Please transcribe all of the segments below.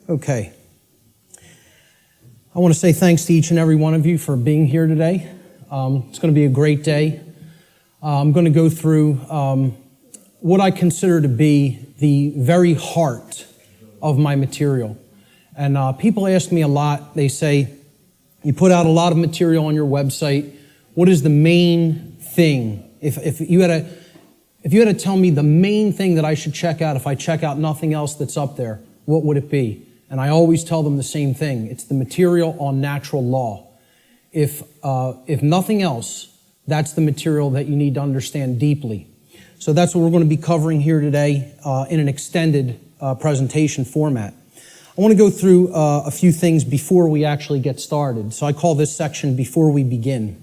Okay. I want to say thanks to each and every one of you for being here today. It's going to be a great day. I'm going to go through what I consider to be the very heart of my material. And people ask me a lot. They say, you put out a lot of material on your website. What is the main thing? If you had to tell me the main thing that I should check out if I check out nothing else that's up there, what would it be? And I always tell them the same thing. It's the material on natural law. If nothing else, that's the material that you need to understand deeply. So that's what we're going to be covering here today in an extended presentation format. I want to go through a few things before we actually get started. So I call this section Before We Begin.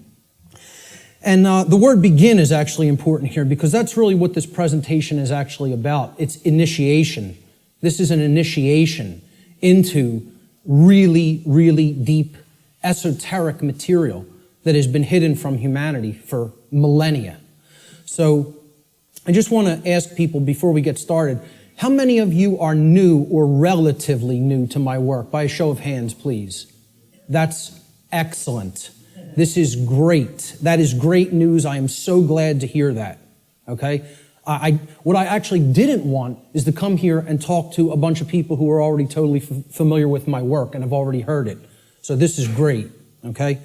And the word begin is actually important here because that's really what this presentation is actually about. It's initiation. This is an initiation into really, really deep, esoteric material that has been hidden from humanity for millennia. So I just want to ask people before we get started, how many of you are new or relatively new to my work? By a show of hands, please. That's excellent. This is great. That is great news. I am so glad to hear that. Okay? What I actually didn't want is to come here and talk to a bunch of people who are already totally familiar with my work and have already heard it. So this is great. Okay?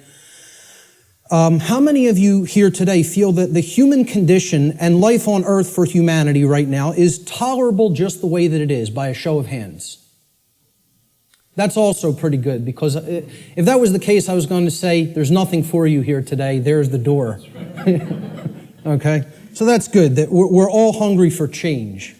How many of you here today feel that the human condition and life on earth for humanity right now is tolerable just the way that it is? By a show of hands. That's also pretty good, because if that was the case, I was going to say, there's nothing for you here today. There's the door. Okay? So that's good, that we're all hungry for change.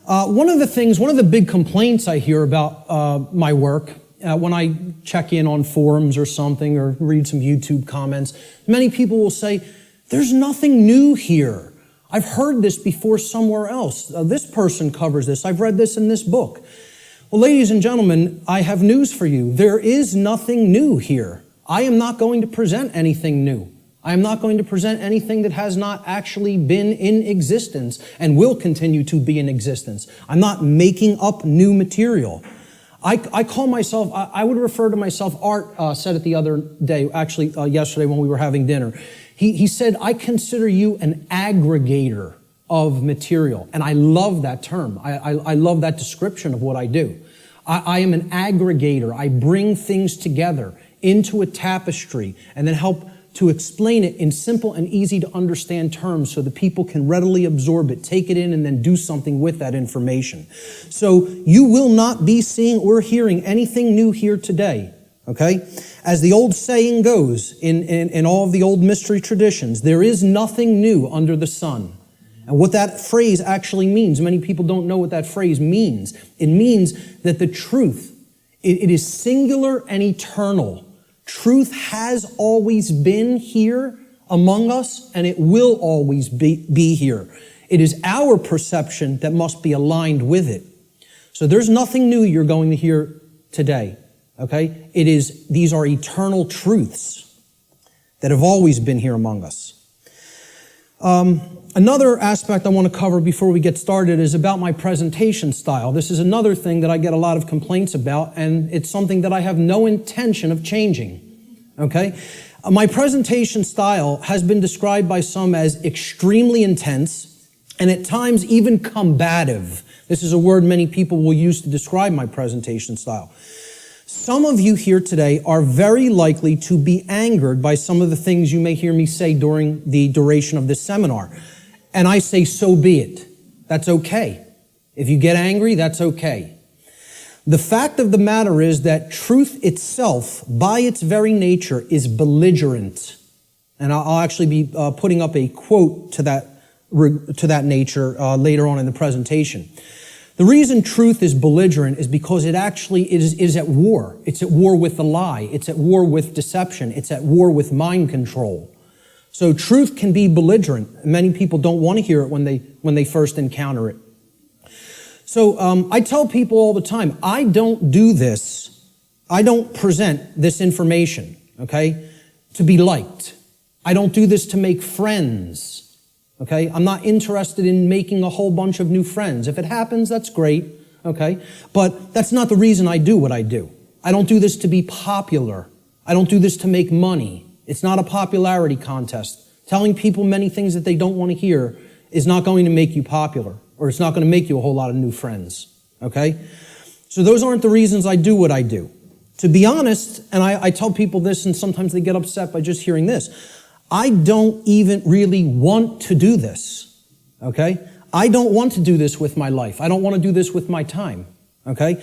One of the big complaints I hear about my work, when I check in on forums or something, or read some YouTube comments, many people will say, there's nothing new here. I've heard this before somewhere else. This person covers this. I've read this in this book. Well, ladies and gentlemen, I have news for you. There is nothing new here. I am not going to present anything new. I am not going to present anything that has not actually been in existence and will continue to be in existence. I'm not making up new material. I call myself, I would refer to myself, Art said it the other day, actually yesterday when we were having dinner. He said, I consider you an aggregator of material. And I love that term. I love that description of what I do. I am an aggregator. I bring things together into a tapestry and then help to explain it in simple and easy to understand terms so that people can readily absorb it, take it in, and then do something with that information. So you will not be seeing or hearing anything new here today. Okay? As the old saying goes in all of the old mystery traditions, there is nothing new under the sun. And what that phrase actually means, many people don't know what that phrase means. It means that the truth, it is singular and eternal. Truth has always been here among us, and it will always be here. It is our perception that must be aligned with it. So there's nothing new you're going to hear today, okay? These are eternal truths that have always been here among us. Another aspect I want to cover before we get started is about my presentation style. This is another thing that I get a lot of complaints about, and it's something that I have no intention of changing. Okay? My presentation style has been described by some as extremely intense and at times even combative. This is a word many people will use to describe my presentation style. Some of you here today are very likely to be angered by some of the things you may hear me say during the duration of this seminar. And I say, so be it. That's okay. If you get angry, that's okay. The fact of the matter is that truth itself, by its very nature, is belligerent. And I'll actually be putting up a quote to that nature later on in the presentation. The reason truth is belligerent is because it actually is at war. It's at war with the lie. It's at war with deception. It's at war with mind control. So truth can be belligerent. Many people don't want to hear it when they first encounter it. So I tell people all the time, I don't do this. I don't present this information, okay, to be liked. I don't do this to make friends, okay? I'm not interested in making a whole bunch of new friends. If it happens, that's great, okay? But that's not the reason I do what I do. I don't do this to be popular. I don't do this to make money. It's not a popularity contest. Telling people many things that they don't want to hear is not going to make you popular, or it's not going to make you a whole lot of new friends, okay? So those aren't the reasons I do what I do. To be honest, and I tell people this, and sometimes they get upset by just hearing this, I don't even really want to do this, okay? I don't want to do this with my life. I don't want to do this with my time, okay?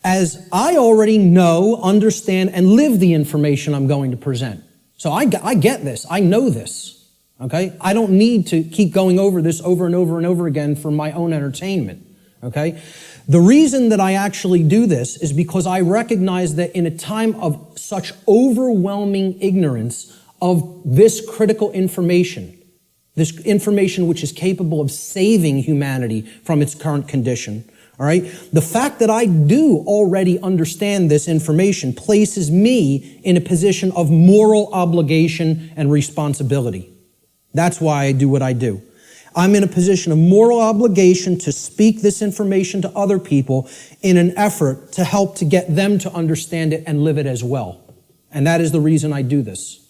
As I already know, understand, and live the information I'm going to present. So I get this. I know this, okay? I don't need to keep going over this over and over and over again for my own entertainment, okay? The reason that I actually do this is because I recognize that in a time of such overwhelming ignorance of this critical information, this information which is capable of saving humanity from its current condition, all right? The fact that I do already understand this information places me in a position of moral obligation and responsibility. That's why I do what I do. I'm in a position of moral obligation to speak this information to other people in an effort to help to get them to understand it and live it as well. And that is the reason I do this.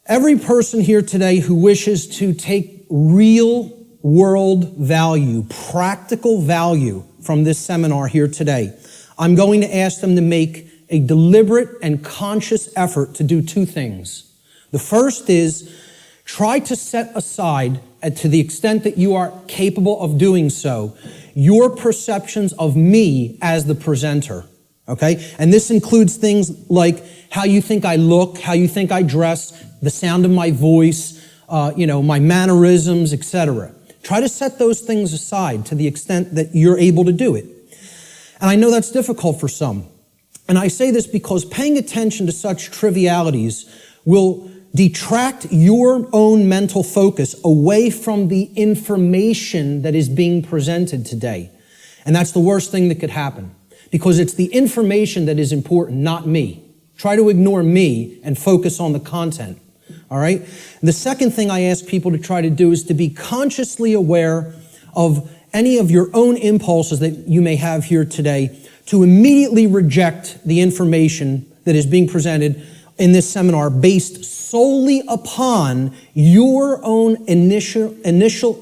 Every person here today who wishes to take real world value, practical value from this seminar here today, I'm going to ask them to make a deliberate and conscious effort to do two things. The first is try to set aside, to the extent that you are capable of doing so, your perceptions of me as the presenter, okay? And this includes things like how you think I look, how you think I dress, the sound of my voice, my mannerisms, etc. Try to set those things aside to the extent that you're able to do it. And I know that's difficult for some. And I say this because paying attention to such trivialities will detract your own mental focus away from the information that is being presented today. And that's the worst thing that could happen, because it's the information that is important, not me. Try to ignore me and focus on the content. All right? The second thing I ask people to try to do is to be consciously aware of any of your own impulses that you may have here today, to immediately reject the information that is being presented in this seminar based solely upon your own initial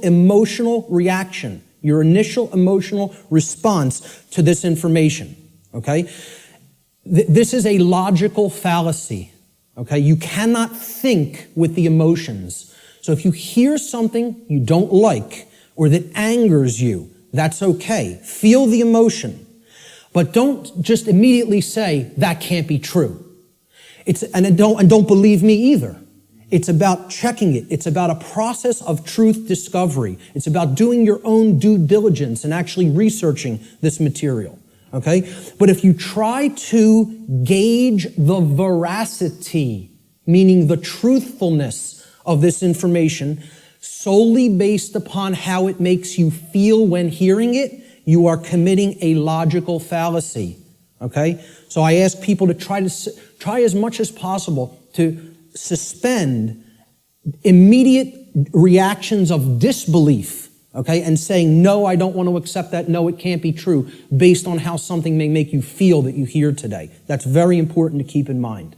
emotional reaction, your initial emotional response to this information, okay? This is a logical fallacy. Okay, you cannot think with the emotions. So if you hear something you don't like or that angers you, that's okay. Feel the emotion. But don't just immediately say, that can't be true. And don't believe me either. It's about checking it. It's about a process of truth discovery. It's about doing your own due diligence and actually researching this material. Okay? But if you try to gauge the veracity, meaning the truthfulness of this information, solely based upon how it makes you feel when hearing it, you are committing a logical fallacy. Okay? So I ask people to try as much as possible to suspend immediate reactions of disbelief. Okay, and saying, no, I don't want to accept that, no, it can't be true, based on how something may make you feel that you hear today. That's very important to keep in mind.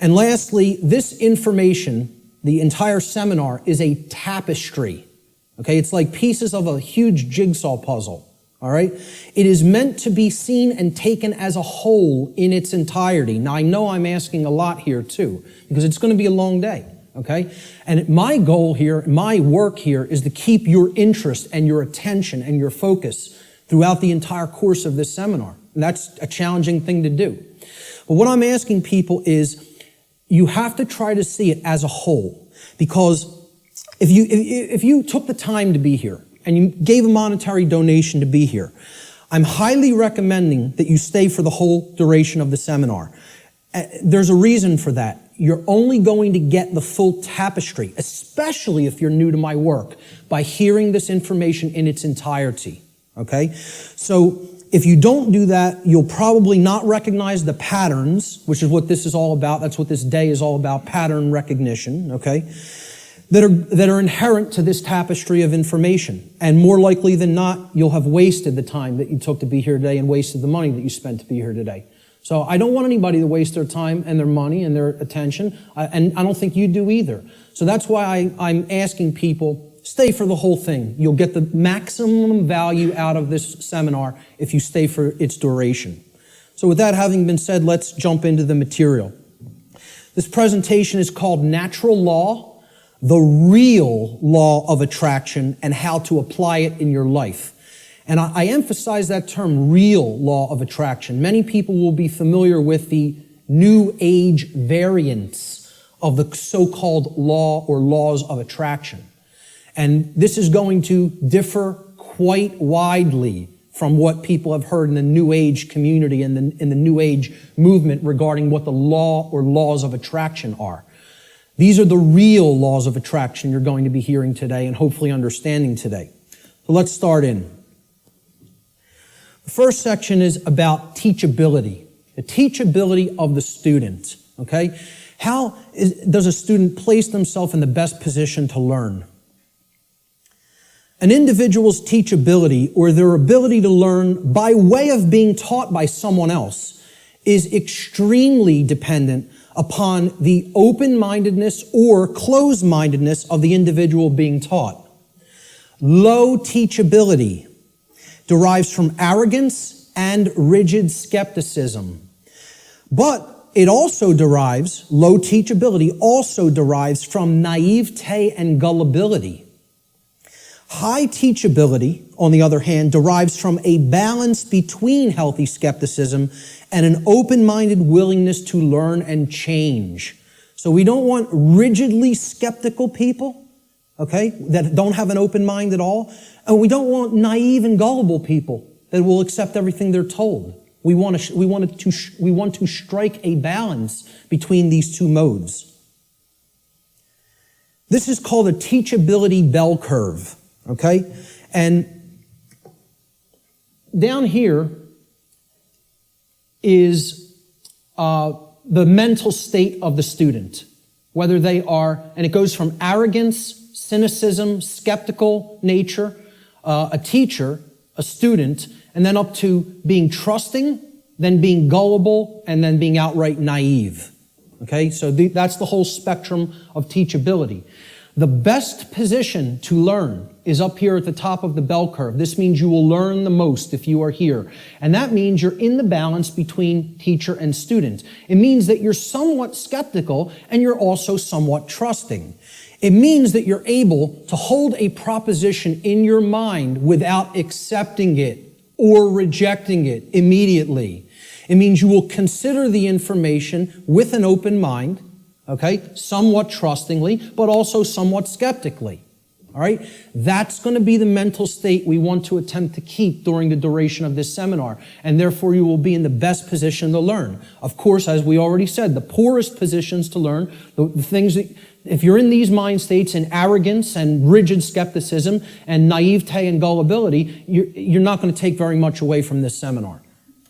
And lastly, this information, the entire seminar, is a tapestry. Okay, it's like pieces of a huge jigsaw puzzle. All right? It is meant to be seen and taken as a whole in its entirety. Now, I know I'm asking a lot here too, because it's going to be a long day. Okay? And my goal here, my work here, is to keep your interest and your attention and your focus throughout the entire course of this seminar. And that's a challenging thing to do. But what I'm asking people is, you have to try to see it as a whole. Because if you took the time to be here and you gave a monetary donation to be here, I'm highly recommending that you stay for the whole duration of the seminar. There's a reason for that. You're only going to get the full tapestry, especially if you're new to my work, by hearing this information in its entirety, okay? So if you don't do that, you'll probably not recognize the patterns, which is what this is all about. That's what this day is all about, pattern recognition, okay? that are inherent to this tapestry of information. And more likely than not, you'll have wasted the time that you took to be here today and wasted the money that you spent to be here today. So I don't want anybody to waste their time and their money and their attention, and I don't think you do either. So that's why I'm asking people, stay for the whole thing. You'll get the maximum value out of this seminar if you stay for its duration. So with that having been said, let's jump into the material. This presentation is called Natural Law, the Real Law of Attraction, and How to Apply It in Your Life. And I emphasize that term, real law of attraction. Many people will be familiar with the New Age variants of the so-called law or laws of attraction. And this is going to differ quite widely from what people have heard in the New Age community and in the New Age movement regarding what the law or laws of attraction are. These are the real laws of attraction you're going to be hearing today and hopefully understanding today. So let's start in. The first section is about teachability, the teachability of the student, okay? How does a student place themselves in the best position to learn? An individual's teachability, or their ability to learn by way of being taught by someone else, is extremely dependent upon the open-mindedness or closed-mindedness of the individual being taught. Low teachability derives from arrogance and rigid skepticism. But it also derives, low teachability also derives from naivete and gullibility. High teachability, on the other hand, derives from a balance between healthy skepticism and an open-minded willingness to learn and change. So we don't want rigidly skeptical people, okay, that don't have an open mind at all. And we don't want naive and gullible people that will accept everything they're told. We want to strike a balance between these two modes. This is called a teachability bell curve, okay? And down here is the mental state of the student, whether they are, and it goes from arrogance, cynicism, skeptical nature, a teacher, a student, and then up to being trusting, then being gullible, and then being outright naive. Okay, so that's the whole spectrum of teachability. The best position to learn is up here at the top of the bell curve. This means you will learn the most if you are here. And that means you're in the balance between teacher and student. It means that you're somewhat skeptical and you're also somewhat trusting. It means that you're able to hold a proposition in your mind without accepting it or rejecting it immediately. It means you will consider the information with an open mind, okay, somewhat trustingly, but also somewhat skeptically. All right? That's going to be the mental state we want to attempt to keep during the duration of this seminar, and therefore you will be in the best position to learn. Of course, as we already said, the poorest positions to learn, the things that, if you're in these mind states in arrogance and rigid skepticism and naivete and gullibility, you're not going to take very much away from this seminar.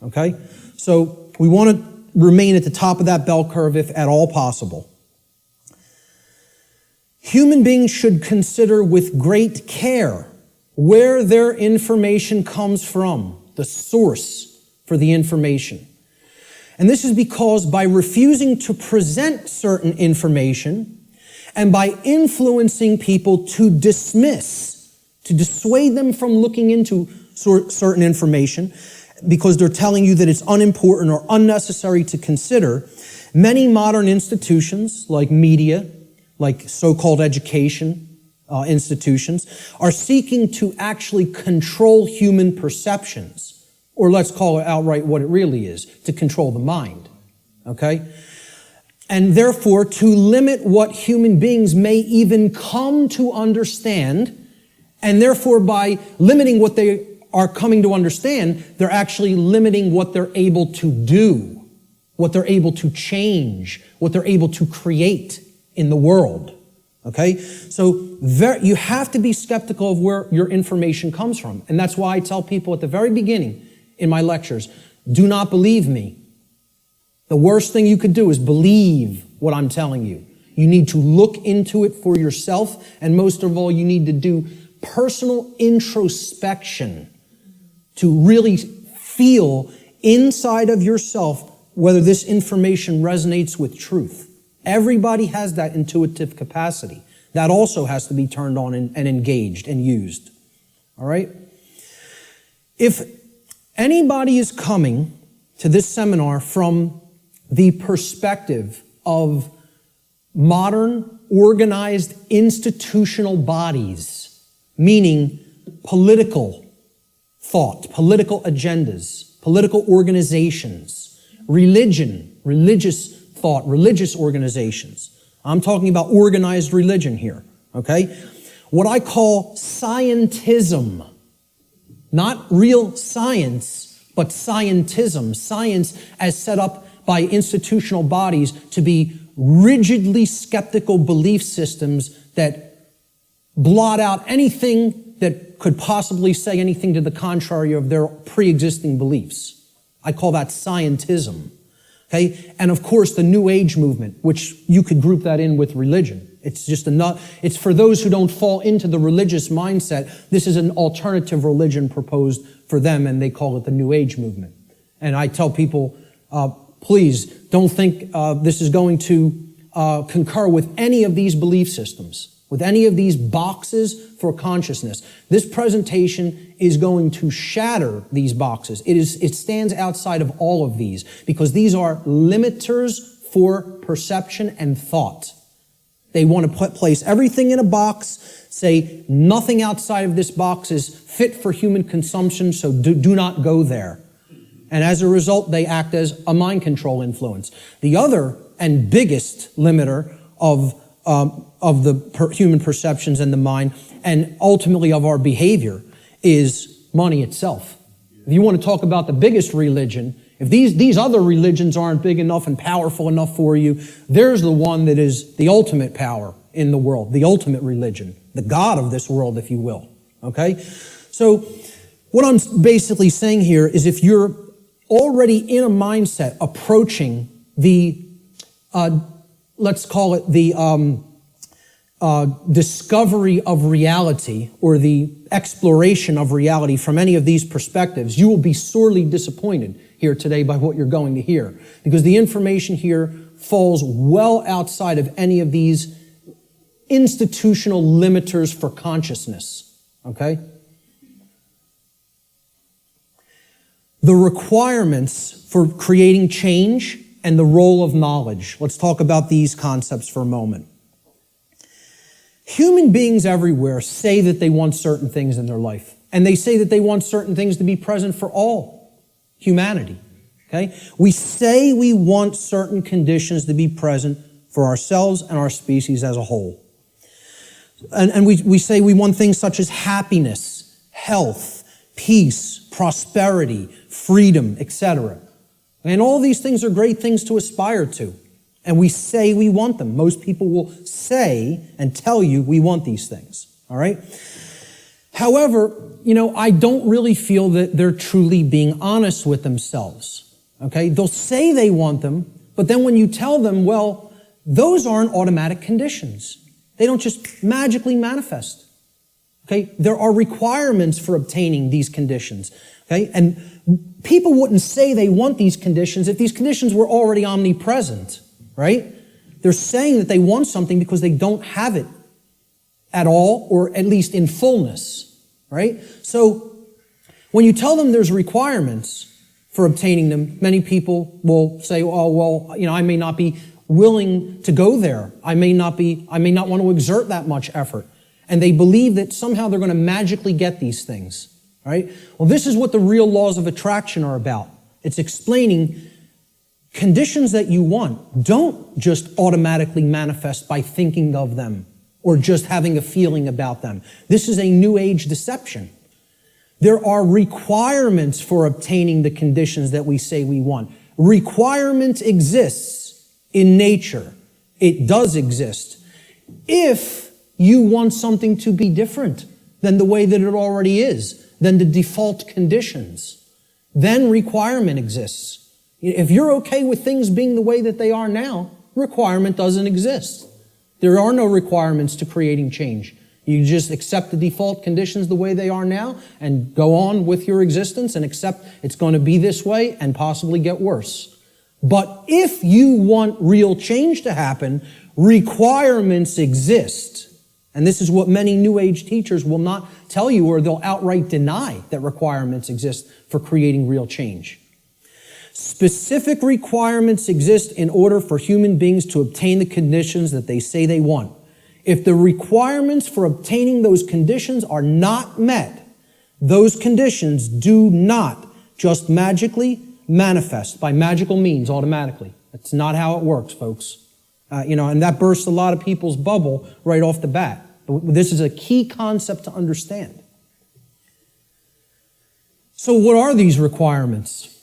Okay? So we want to remain at the top of that bell curve if at all possible. Human beings should consider with great care where their information comes from, the source for the information. And this is because by refusing to present certain information and by influencing people to dismiss, to dissuade them from looking into certain information because they're telling you that it's unimportant or unnecessary to consider, many modern institutions like media, like so-called education institutions, are seeking to actually control human perceptions, or let's call it outright what it really is, to control the mind, okay? And therefore, to limit what human beings may even come to understand, and therefore by limiting what they are coming to understand, they're actually limiting what they're able to do, what they're able to change, what they're able to create in the world, okay? So you have to be skeptical of where your information comes from. And that's why I tell people at the very beginning in my lectures, do not believe me. The worst thing you could do is believe what I'm telling you. You need to look into it for yourself, and most of all, you need to do personal introspection to really feel inside of yourself whether this information resonates with truth. Everybody has that intuitive capacity. That also has to be turned on and engaged and used. All right? If anybody is coming to this seminar from the perspective of modern, organized, institutional bodies, meaning political thought, political agendas, political organizations, religion, religious thought, religious organizations. I'm talking about organized religion here, okay? What I call scientism. Not real science, but scientism. Science as set up by institutional bodies to be rigidly skeptical belief systems that blot out anything that could possibly say anything to the contrary of their pre-existing beliefs. I call that scientism. Okay? And of course, the New Age movement, which you could group that in with religion. It's just it's for those who don't fall into the religious mindset. This is an alternative religion proposed for them, and they call it the New Age movement. And I tell people, please don't think this is going to concur with any of these belief systems, with any of these boxes for consciousness. This presentation is going to shatter these boxes. It stands outside of all of these because these are limiters for perception and thought. They want to place everything in a box, say nothing outside of this box is fit for human consumption, so do not go there. And as a result, they act as a mind control influence. The other and biggest limiter of the human perceptions and the mind, and ultimately of our behavior, is money itself. If you want to talk about the biggest religion, if these other religions aren't big enough and powerful enough for you, there's the one that is the ultimate power in the world, the ultimate religion, the God of this world, if you will. Okay? So what I'm basically saying here is if you're already in a mindset approaching the, let's call it the discovery of reality or the exploration of reality from any of these perspectives, you will be sorely disappointed here today by what you're going to hear, because the information here falls well outside of any of these institutional limiters for consciousness, okay? The requirements for creating change and the role of knowledge. Let's talk about these concepts for a moment. Human beings everywhere say that they want certain things in their life, and they say that they want certain things to be present for all humanity, okay? We say we want certain conditions to be present for ourselves and our species as a whole. And we say we want things such as happiness, health, peace, prosperity, freedom, etc. And all these things are great things to aspire to. And we say we want them. Most people will say and tell you we want these things, all right? However, I don't really feel that they're truly being honest with themselves, okay? They'll say they want them, but then when you tell them, well, those aren't automatic conditions. They don't just magically manifest, okay? There are requirements for obtaining these conditions, okay? And people wouldn't say they want these conditions if these conditions were already omnipresent, right? They're saying that they want something because they don't have it at all, or at least in fullness, right? So when you tell them there's requirements for obtaining them, many people will say, oh, well, I may not be willing to go there. I may not want to exert that much effort. And they believe that somehow they're going to magically get these things, right? Well, this is what the real laws of attraction are about. It's explaining conditions that you want don't just automatically manifest by thinking of them or just having a feeling about them. This is a New Age deception. There are requirements for obtaining the conditions that we say we want. Requirement exists in nature. It does exist. If you want something to be different than the way that it already is, than the default conditions, then requirement exists. If you're okay with things being the way that they are now, requirement doesn't exist. There are no requirements to creating change. You just accept the default conditions the way they are now and go on with your existence and accept it's going to be this way and possibly get worse. But if you want real change to happen, requirements exist. And this is what many New Age teachers will not tell you, or they'll outright deny that requirements exist for creating real change. Specific requirements exist in order for human beings to obtain the conditions that they say they want. If the requirements for obtaining those conditions are not met, those conditions do not just magically manifest by magical means automatically. That's not how it works, folks. And that bursts a lot of people's bubble right off the bat. This is a key concept to understand. So what are these requirements?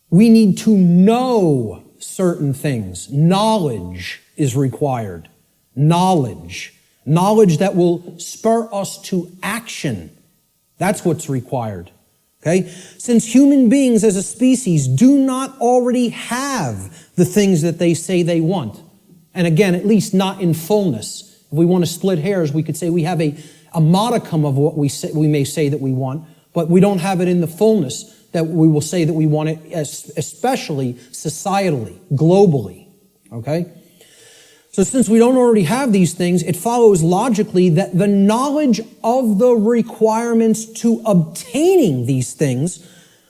We need to know certain things. Knowledge is required. Knowledge that will spur us to action. That's what's required. Okay? Since human beings as a species do not already have the things that they say they want, and again, at least not in fullness. If we want to split hairs, we could say we have a modicum of what we may say that we want, but we don't have it in the fullness that we will say that we want it, especially societally, globally. Okay? So since we don't already have these things, it follows logically that the knowledge of the requirements to obtaining these things,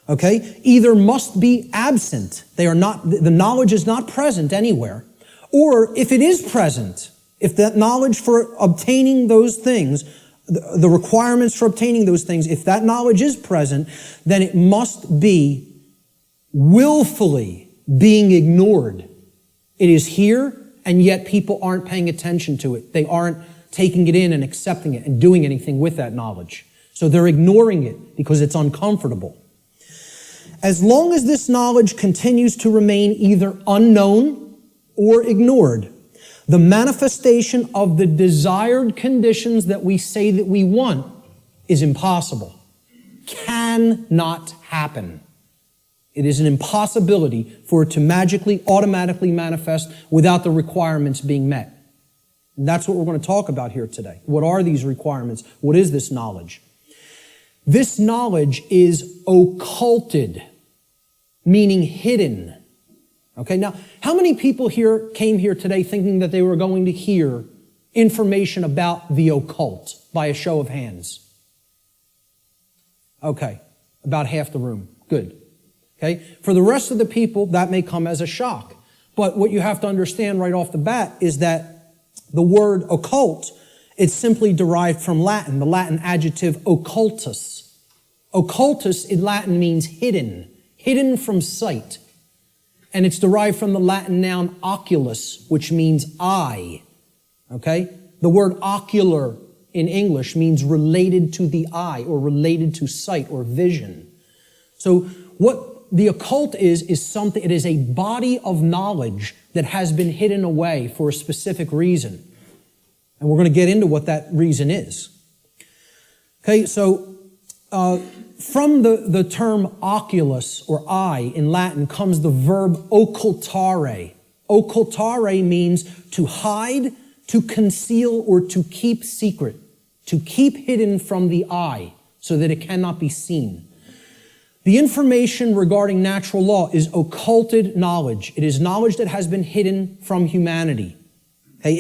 okay, either must be absent. The knowledge is not present anywhere. Or if it is present, if that knowledge for obtaining those things, the requirements for obtaining those things, if that knowledge is present, then it must be willfully being ignored. It is here, and yet people aren't paying attention to it. They aren't taking it in and accepting it and doing anything with that knowledge. So they're ignoring it because it's uncomfortable. As long as this knowledge continues to remain either unknown or ignored, the manifestation of the desired conditions that we say that we want is impossible. Cannot happen. It is an impossibility for it to magically, automatically manifest without the requirements being met. And that's what we're going to talk about here today. What are these requirements? What is this knowledge? This knowledge is occulted, meaning hidden. Okay, now, how many people here came here today thinking that they were going to hear information about the occult by a show of hands? Okay, about half the room. Good. Okay, for the rest of the people, that may come as a shock. But what you have to understand right off the bat is that the word occult, it's simply derived from Latin, the Latin adjective occultus. Occultus in Latin means hidden, hidden from sight. And it's derived from the Latin noun oculus, which means eye. Okay? The word ocular in English means related to the eye or related to sight or vision. So what the occult is something, it is a body of knowledge that has been hidden away for a specific reason. And we're going to get into what that reason is. Okay, so from the term oculus or eye in Latin comes the verb occultare. Occultare means to hide, to conceal, or to keep secret. To keep hidden from the eye so that it cannot be seen. The information regarding natural law is occulted knowledge. It is knowledge that has been hidden from humanity. Okay,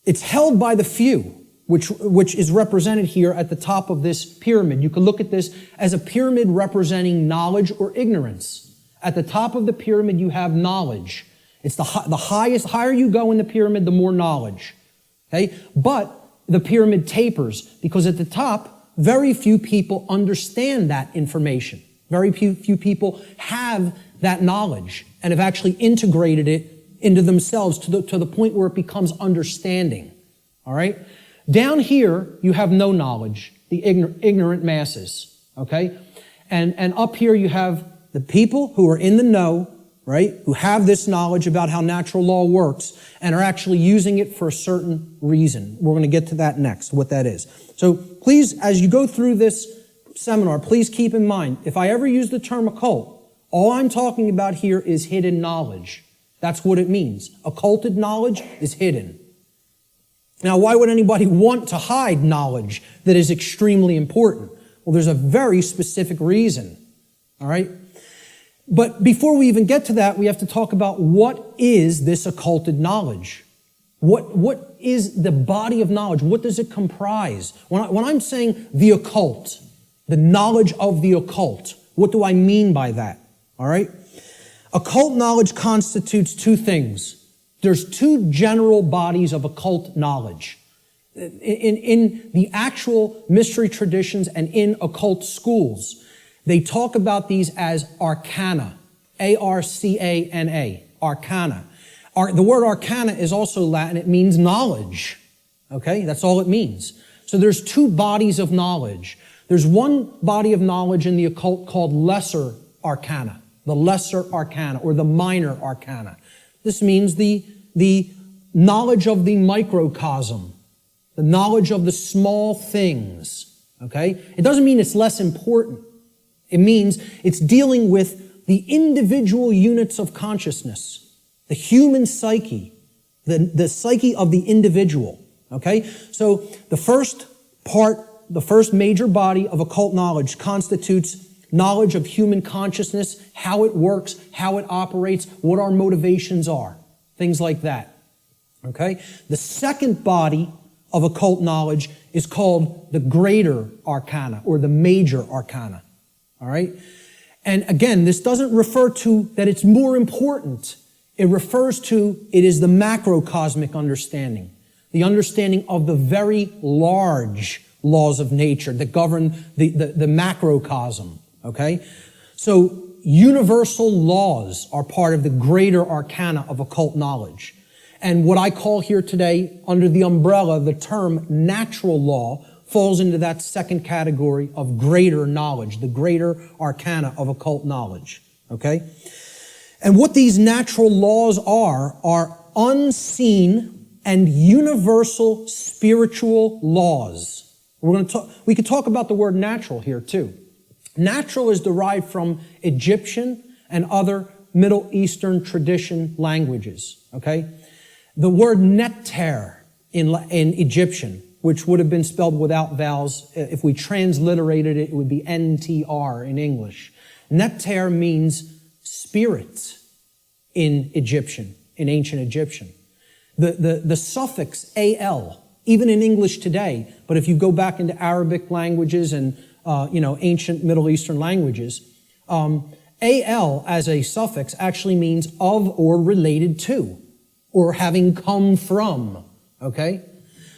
it's held by the few, which is represented here at the top of this pyramid. You can look at this as a pyramid representing knowledge or ignorance. At the top of the pyramid, you have knowledge. It's the higher you go in the pyramid, the more knowledge. Okay, but the pyramid tapers because at the top, very few people understand that information. Very few people have that knowledge and have actually integrated it into themselves to the point where it becomes understanding. All right? Down here, you have no knowledge, the ignorant masses. Okay? And up here, you have the people who are in the know, right? Who have this knowledge about how natural law works and are actually using it for a certain reason. We're going to get to that next, what that is. So please, as you go through this seminar, please keep in mind, if I ever use the term occult, all I'm talking about here is hidden knowledge. That's what it means. Occulted knowledge is hidden. Now, why would anybody want to hide knowledge that is extremely important? Well, there's a very specific reason, all right? But before we even get to that, we have to talk about what is this occulted knowledge? What is the body of knowledge? What does it comprise? When I'm saying the occult, the knowledge of the occult, what do I mean by that? All right? Occult knowledge constitutes two things. There's two general bodies of occult knowledge. In the actual mystery traditions and in occult schools, they talk about these as arcana, A-R-C-A-N-A, arcana. The word arcana is also Latin. It means knowledge. Okay? That's all it means. So there's two bodies of knowledge. There's one body of knowledge in the occult called lesser arcana, the lesser arcana or the minor arcana. This means the knowledge of the microcosm, the knowledge of the small things. Okay? It doesn't mean it's less important. It means it's dealing with the individual units of consciousness. The human psyche, the psyche of the individual, okay? So the first major body of occult knowledge constitutes knowledge of human consciousness, how it works, how it operates, what our motivations are, things like that, okay? The second body of occult knowledge is called the greater arcana or the major arcana, all right? And again, this doesn't refer to that it's more important. It refers to, it is the macrocosmic understanding, the understanding of the very large laws of nature that govern the macrocosm, okay? So universal laws are part of the greater arcana of occult knowledge. And what I call here today, under the umbrella, the term natural law, falls into that second category of greater knowledge, the greater arcana of occult knowledge, okay? And what these natural laws are unseen and universal spiritual laws. We could talk about the word natural here too. Natural is derived from Egyptian and other Middle Eastern tradition languages, okay? The word neter in Egyptian, which would have been spelled without vowels, if we transliterated it, it would be NTR in English. Neter means spirit in Egyptian, in ancient Egyptian. The suffix al, even in English today, but if you go back into Arabic languages and ancient Middle Eastern languages, al as a suffix actually means of or related to, or having come from. Okay,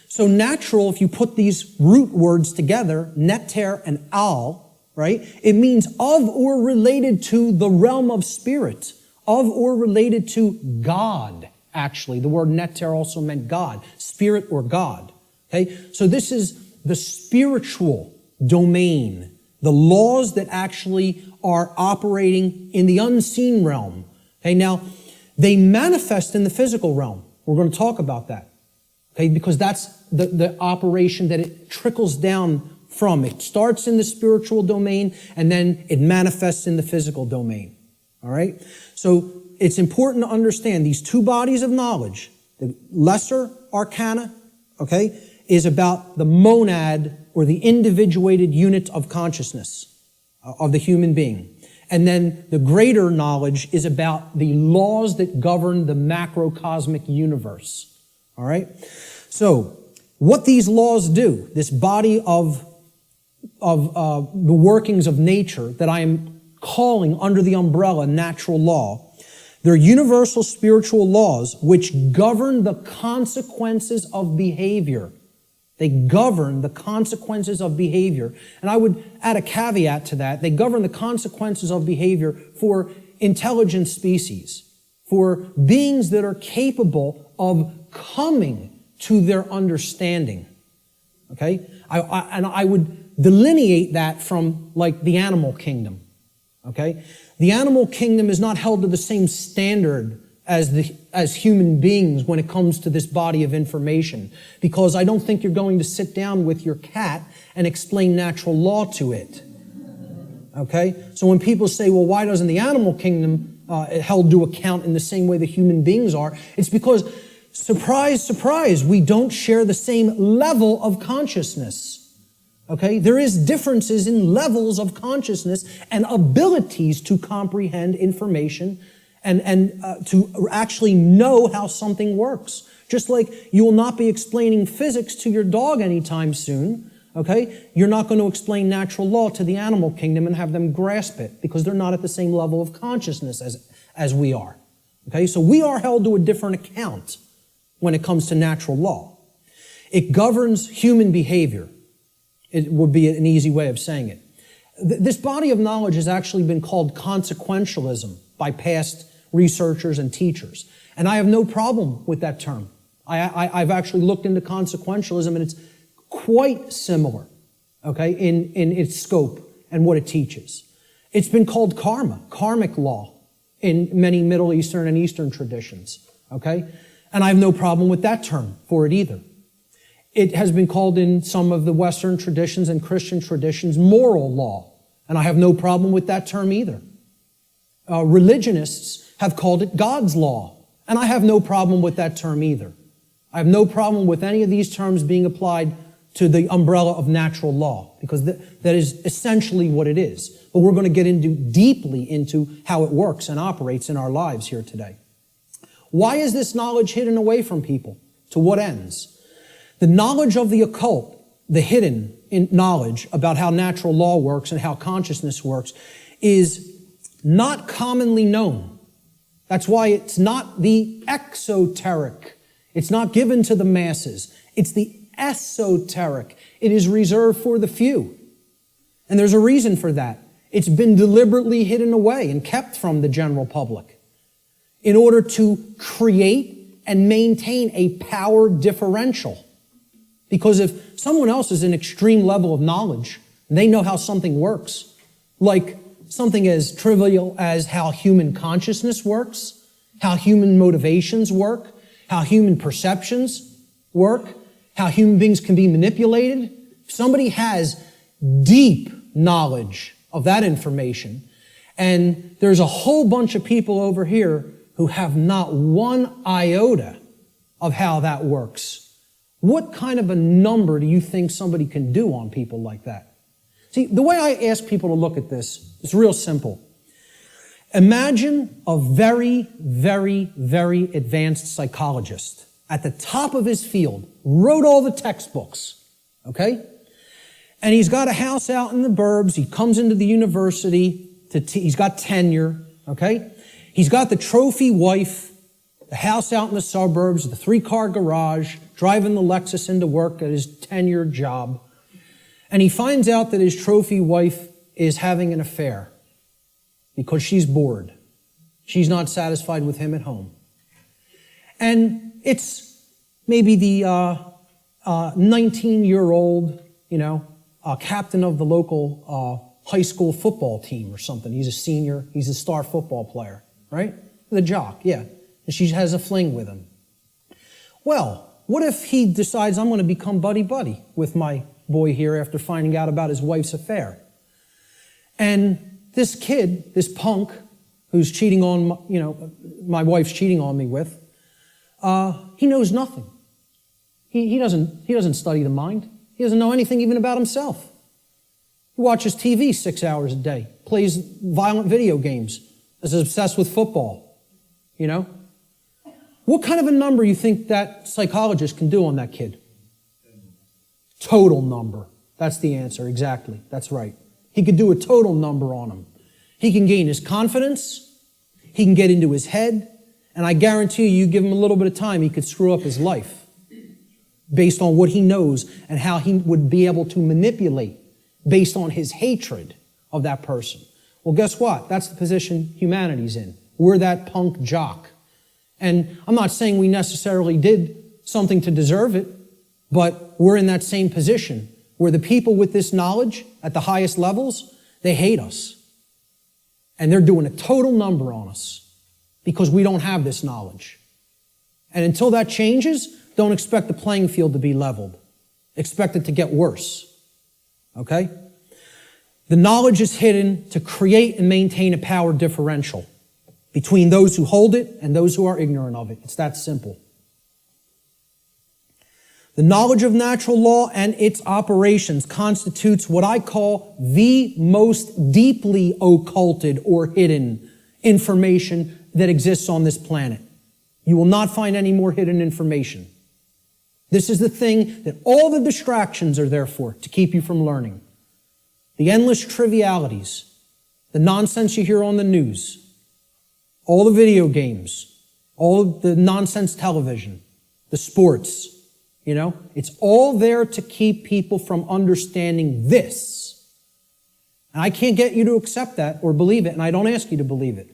so natural. If you put these root words together, neter and al, right? It means of or related to the realm of spirit, of or related to God, actually. The word neter also meant God, spirit or God. Okay? So this is the spiritual domain, the laws that actually are operating in the unseen realm. Okay? Now, they manifest in the physical realm. We're going to talk about that. Okay? Because that's the operation that it trickles down from. It starts in the spiritual domain and then it manifests in the physical domain. All right? So it's important to understand these two bodies of knowledge. The lesser arcana, okay, is about the monad or the individuated unit of consciousness of the human being. And then the greater knowledge is about the laws that govern the macrocosmic universe. All right? So what these laws do, this body of the workings of nature that I am calling under the umbrella natural law, they're universal spiritual laws which govern the consequences of behavior. They govern the consequences of behavior. And I would add a caveat to that. They govern the consequences of behavior for intelligent species, for beings that are capable of coming to their understanding. Okay? I would delineate that from like the animal kingdom. Okay? The animal kingdom is not held to the same standard as human beings when it comes to this body of information, because I don't think you're going to sit down with your cat and explain natural law to it. Okay? So when people say, well, why doesn't the animal kingdom held to account in the same way that human beings are. It's because, surprise, surprise, we don't share the same level of consciousness. Okay? There is differences in levels of consciousness and abilities to comprehend information and to actually know how something works. Just like you will not be explaining physics to your dog anytime soon, okay? You're not going to explain natural law to the animal kingdom and have them grasp it because they're not at the same level of consciousness as we are. Okay? So we are held to a different account when it comes to natural law. It governs human behavior. It would be an easy way of saying it. This body of knowledge has actually been called consequentialism by past researchers and teachers. And I have no problem with that term. I've actually looked into consequentialism, and it's quite similar, okay, in its scope and what it teaches. It's been called karma, karmic law, in many Middle Eastern and Eastern traditions, okay? And I have no problem with that term for it either. It has been called in some of the Western traditions and Christian traditions moral law, and I have no problem with that term either. Religionists have called it God's law, and I have no problem with that term either. I have no problem with any of these terms being applied to the umbrella of natural law, because that is essentially what it is. But we're going to get deeply into how it works and operates in our lives here today. Why is this knowledge hidden away from people? To what ends? The knowledge of the occult, the hidden knowledge about how natural law works and how consciousness works, is not commonly known. That's why it's not the exoteric. It's not given to the masses. It's the esoteric. It is reserved for the few. And there's a reason for that. It's been deliberately hidden away and kept from the general public in order to create and maintain a power differential. Because if someone else is an extreme level of knowledge, and they know how something works, like something as trivial as how human consciousness works, how human motivations work, how human perceptions work, how human beings can be manipulated. If somebody has deep knowledge of that information, and there's a whole bunch of people over here who have not one iota of how that works, what kind of a number do you think somebody can do on people like that? See, the way I ask people to look at this is real simple. Imagine a very, very, very advanced psychologist at the top of his field, wrote all the textbooks, okay? And he's got a house out in the burbs. He comes into the university. He's got tenure, okay? He's got the trophy wife, the house out in the suburbs, the 3-car garage, driving the Lexus into work at his tenured job. And he finds out that his trophy wife is having an affair because she's bored. She's not satisfied with him at home. And it's maybe the 19-year-old, captain of the local high school football team or something. He's a senior. He's a star football player, right? The jock, yeah. And she has a fling with him. Well, what if he decides, I'm going to become buddy-buddy with my boy here after finding out about his wife's affair? And this kid, this punk, who's cheating on, my wife's cheating on me with, he knows nothing. He doesn't study the mind. He doesn't know anything even about himself. He watches TV 6 hours a day, plays violent video games, is obsessed with football, What kind of a number you think that psychologist can do on that kid? Total number. That's the answer, exactly. That's right. He could do a total number on him. He can gain his confidence, he can get into his head, and I guarantee you give him a little bit of time, he could screw up his life based on what he knows and how he would be able to manipulate based on his hatred of that person. Well, guess what? That's the position humanity's in. We're that punk jock. And I'm not saying we necessarily did something to deserve it, but we're in that same position where the people with this knowledge at the highest levels, they hate us. And they're doing a total number on us because we don't have this knowledge. And until that changes, don't expect the playing field to be leveled. Expect it to get worse. Okay? The knowledge is hidden to create and maintain a power differential. between those who hold it and those who are ignorant of it. It's that simple. The knowledge of natural law and its operations constitutes what I call the most deeply occulted or hidden information that exists on this planet. You will not find any more hidden information. This is the thing that all the distractions are there for, to keep you from learning. The endless trivialities, the nonsense you hear on the news, all the video games, all of the nonsense television, the sports, it's all there to keep people from understanding this. And I can't get you to accept that or believe it, and I don't ask you to believe it.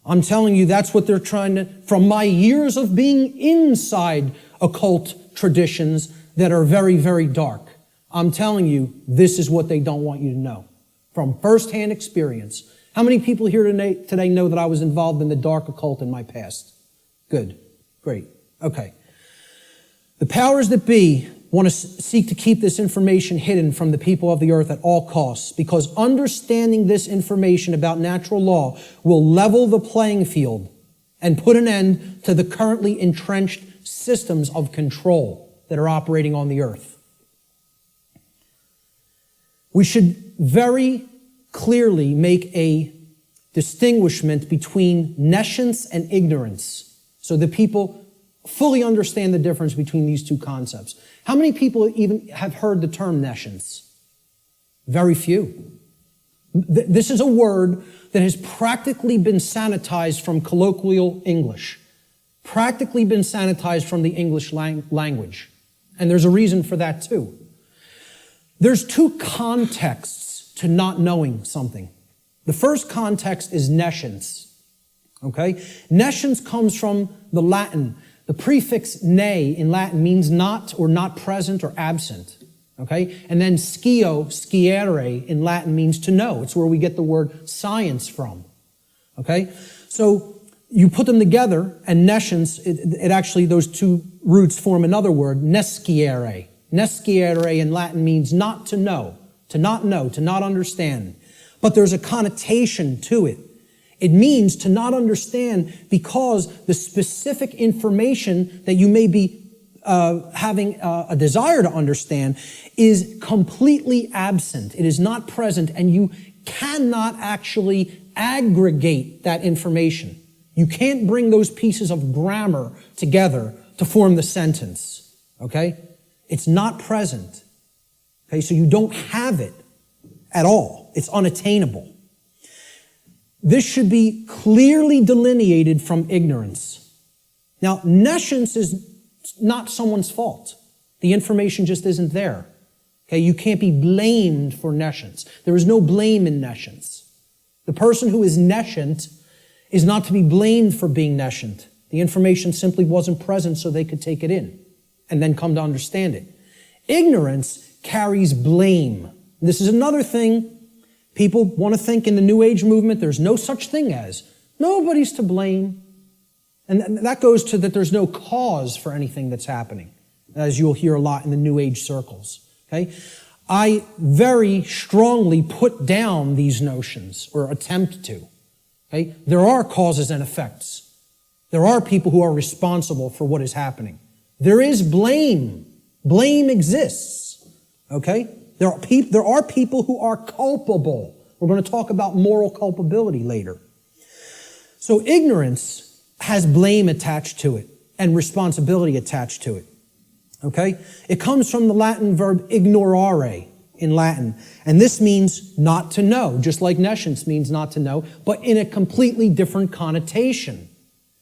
I'm telling you that's what they're trying to, from my years of being inside occult traditions that are very, very dark. I'm telling you, this is what they don't want you to know. From firsthand experience. How many people here today know that I was involved in the dark occult in my past? Good. Great. Okay. The powers that be want to seek to keep this information hidden from the people of the earth at all costs, because understanding this information about natural law will level the playing field and put an end to the currently entrenched systems of control that are operating on the earth. We should very clearly make a distinguishment between nescience and ignorance so that people fully understand the difference between these two concepts. How many people even have heard the term nescience? Very few. This is a word that has practically been sanitized from colloquial English, practically been sanitized from the English language. And there's a reason for that too. There's two contexts to not knowing something. The first context is nescience. Okay? Nescience comes from the Latin. The prefix ne in Latin means not or not present or absent. Okay? And then sciere in Latin means to know. It's where we get the word science from. Okay? So you put them together, and nescience, it actually, those two roots form another word, nesciere. Nesciere in Latin means not to know, to not understand. But there's a connotation to it. It means to not understand because the specific information that you may be having a desire to understand is completely absent. It is not present, and you cannot actually aggregate that information. You can't bring those pieces of grammar together to form the sentence. Okay? It's not present. Okay, so you don't have it at all. It's unattainable. This should be clearly delineated from ignorance. Now, nescience is not someone's fault. The information just isn't there. Okay, you can't be blamed for nescience. There is no blame in nescience. The person who is nescient is not to be blamed for being nescient. The information simply wasn't present so they could take it in and then come to understand it. Ignorance carries blame. This is another thing. People want to think in the New Age movement there's no such thing as. Nobody's to blame. And that goes to that there's no cause for anything that's happening, as you'll hear a lot in the New Age circles. Okay? I very strongly put down these notions, or attempt to. Okay? There are causes and effects. There are people who are responsible for what is happening. There is blame. Blame exists. Okay? There are people who are culpable. We're going to talk about moral culpability later. So ignorance has blame attached to it and responsibility attached to it. Okay? It comes from the Latin verb ignorare in Latin. And this means not to know, just like nescience means not to know, but in a completely different connotation.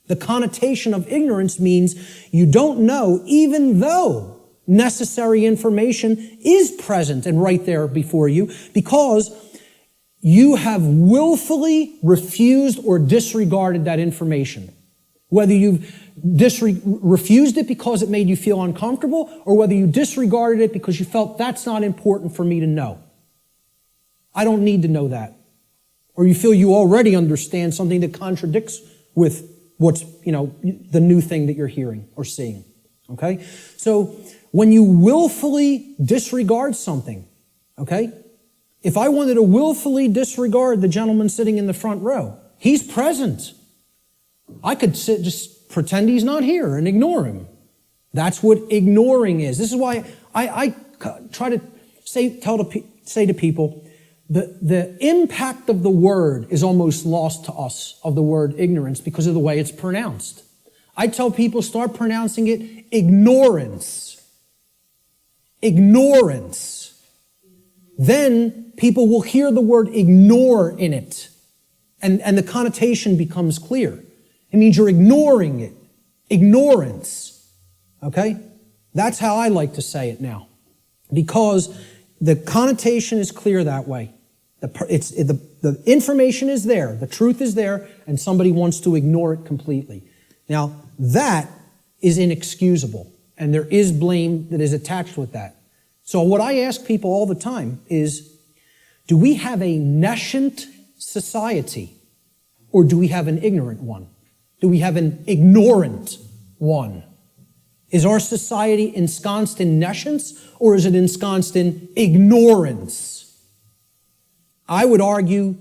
The connotation of ignorance means you don't know even though necessary information is present and right there before you, because you have willfully refused or disregarded that information. Whether you've refused it because it made you feel uncomfortable, or whether you disregarded it because you felt that's not important for me to know. I don't need to know that. Or you feel you already understand something that contradicts with what's, the new thing that you're hearing or seeing. Okay? So when you willfully disregard something, okay? If I wanted to willfully disregard the gentleman sitting in the front row, he's present. I could just pretend he's not here and ignore him. That's what ignoring is. This is why I try to say to people, the impact of the word is almost lost to us, of the word ignorance, because of the way it's pronounced. I tell people, start pronouncing it ignorance. Ignorance. Then people will hear the word ignore in it, and the connotation becomes clear. It means you're ignoring it. Ignorance. Okay? That's how I like to say it now. Because the connotation is clear that way. The information is there, the truth is there, and somebody wants to ignore it completely. Now, that is inexcusable, and there is blame that is attached with that. So what I ask people all the time is, do we have a nescient society, or do we have an ignorant one? Do we have an ignorant one? Is our society ensconced in nescience, or is it ensconced in ignorance? I would argue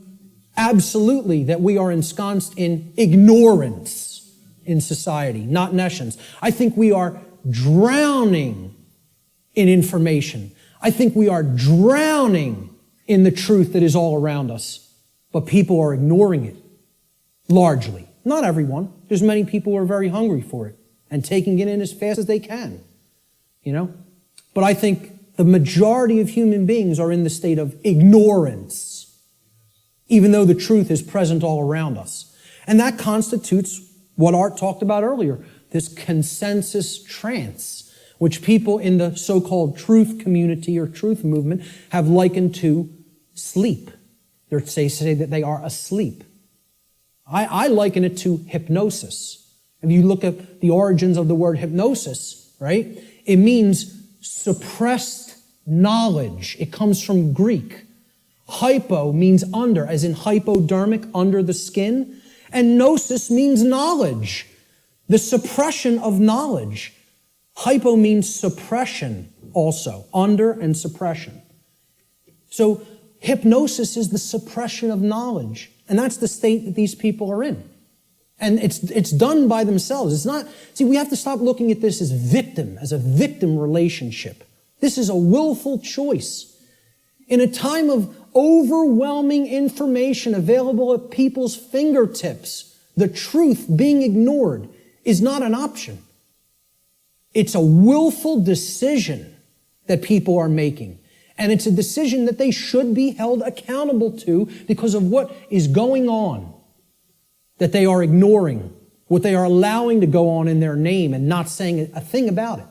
absolutely that we are ensconced in ignorance in society, not nescience. I think we are drowning in information. I think we are drowning in the truth that is all around us. But people are ignoring it, largely. Not everyone. There's many people who are very hungry for it and taking it in as fast as they can, But I think the majority of human beings are in the state of ignorance, even though the truth is present all around us. And that constitutes what Art talked about earlier, this consensus trance, which people in the so-called truth community or truth movement have likened to sleep. They say that they are asleep. I liken it to hypnosis. If you look at the origins of the word hypnosis, right? It means suppressed knowledge. It comes from Greek. Hypo means under, as in hypodermic, under the skin. And gnosis means knowledge. The suppression of knowledge. Hypo means suppression also, under and suppression. So hypnosis is the suppression of knowledge. And that's the state that these people are in. And it's done by themselves. It's not, we have to stop looking at this as a victim relationship. This is a willful choice. In a time of overwhelming information available at people's fingertips, the truth being ignored is not an option. It's a willful decision that people are making. And it's a decision that they should be held accountable to because of what is going on, that they are ignoring, what they are allowing to go on in their name and not saying a thing about it.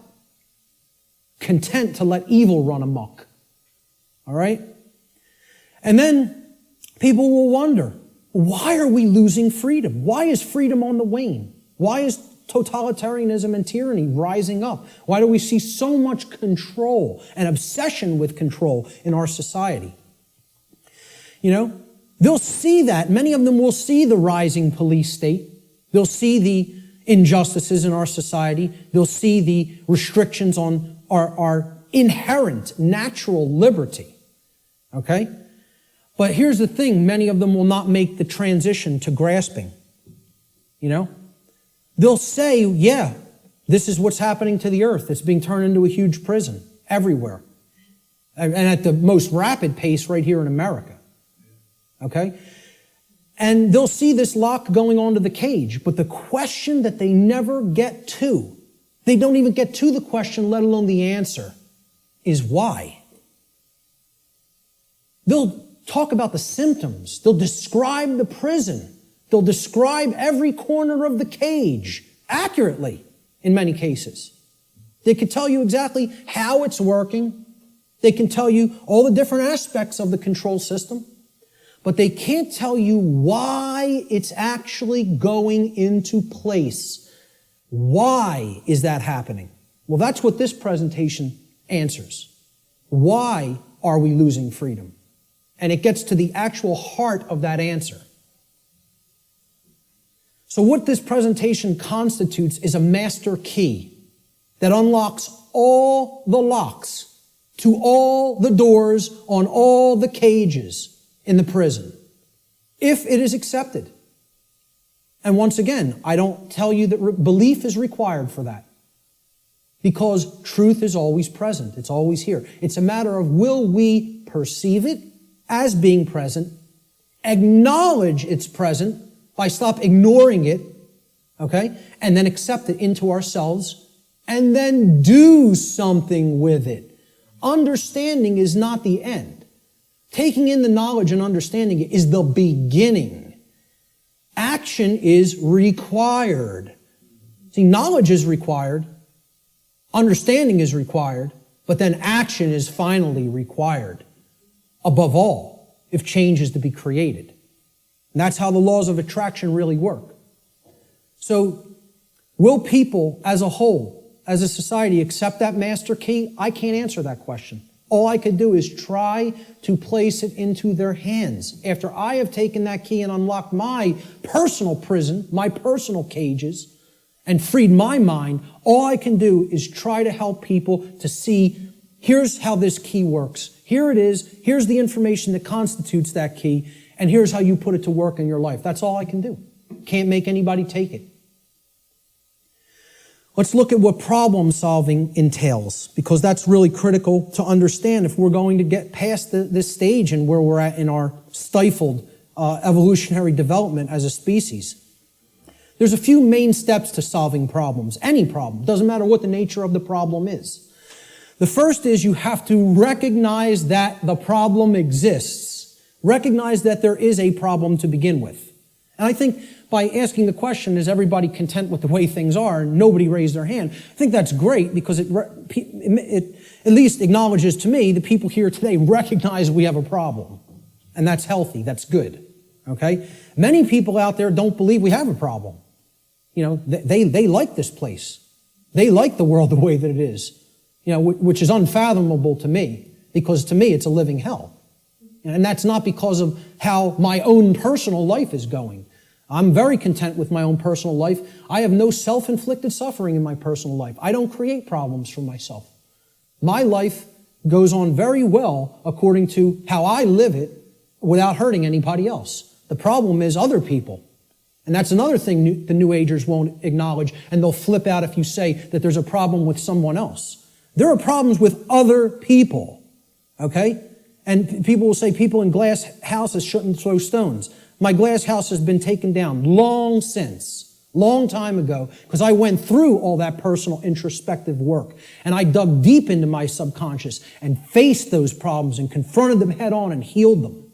Content to let evil run amok. All right? And then people will wonder, why are we losing freedom? Why is freedom on the wane? Why is totalitarianism and tyranny rising up? Why do we see so much control and obsession with control in our society? They'll see that. Many of them will see the rising police state. They'll see the injustices in our society. They'll see the restrictions on our inherent natural liberty. Okay? But here's the thing. Many of them will not make the transition to grasping. They'll say, yeah, this is what's happening to the earth. It's being turned into a huge prison everywhere. And at the most rapid pace right here in America. Okay? And they'll see this lock going onto the cage. But the question that they never get to, they don't even get to the question, let alone the answer, is why. They'll talk about the symptoms. They'll describe the prison. They'll describe every corner of the cage accurately in many cases. They can tell you exactly how it's working. They can tell you all the different aspects of the control system. But they can't tell you why it's actually going into place. Why is that happening? Well, that's what this presentation answers. Why are we losing freedom? And it gets to the actual heart of that answer. So what this presentation constitutes is a master key that unlocks all the locks to all the doors on all the cages in the prison, if it is accepted. And once again, I don't tell you that belief is required for that, because truth is always present. It's always here. It's a matter of, will we perceive it as being present, acknowledge it's present by stop ignoring it, okay, and then accept it into ourselves, and then do something with it. Understanding is not the end. Taking in the knowledge and understanding it is the beginning. Action is required. See, knowledge is required, understanding is required, but then action is finally required. Above all, if change is to be created. And that's how the laws of attraction really work. So, will people as a whole, as a society, accept that master key? I can't answer that question. All I could do is try to place it into their hands. After I have taken that key and unlocked my personal prison, my personal cages, and freed my mind, all I can do is try to help people to see, here's how this key works. Here it is. Here's the information that constitutes that key. And here's how you put it to work in your life. That's all I can do. Can't make anybody take it. Let's look at what problem solving entails, because that's really critical to understand if we're going to get past this stage and where we're at in our stifled evolutionary development as a species. There's a few main steps to solving problems, any problem. Doesn't matter what the nature of the problem is. The first is you have to recognize that the problem exists. Recognize that there is a problem to begin with. And I think by asking the question, is everybody content with the way things are? And nobody raised their hand. I think that's great, because it at least acknowledges to me the people here today recognize we have a problem. And that's healthy. That's good. Okay? Many people out there don't believe we have a problem. You know, they like this place. They like the world the way that it is. You know, which is unfathomable to me, because to me it's a living hell. And that's not because of how my own personal life is going. I'm very content with my own personal life. I have no self-inflicted suffering in my personal life. I don't create problems for myself. My life goes on very well according to how I live it without hurting anybody else. The problem is other people. And that's another thing the New Agers won't acknowledge, and they'll flip out if you say that there's a problem with someone else. There are problems with other people, okay? And people will say people in glass houses shouldn't throw stones. My glass house has been taken down long time ago, because I went through all that personal introspective work. And I dug deep into my subconscious and faced those problems and confronted them head on and healed them.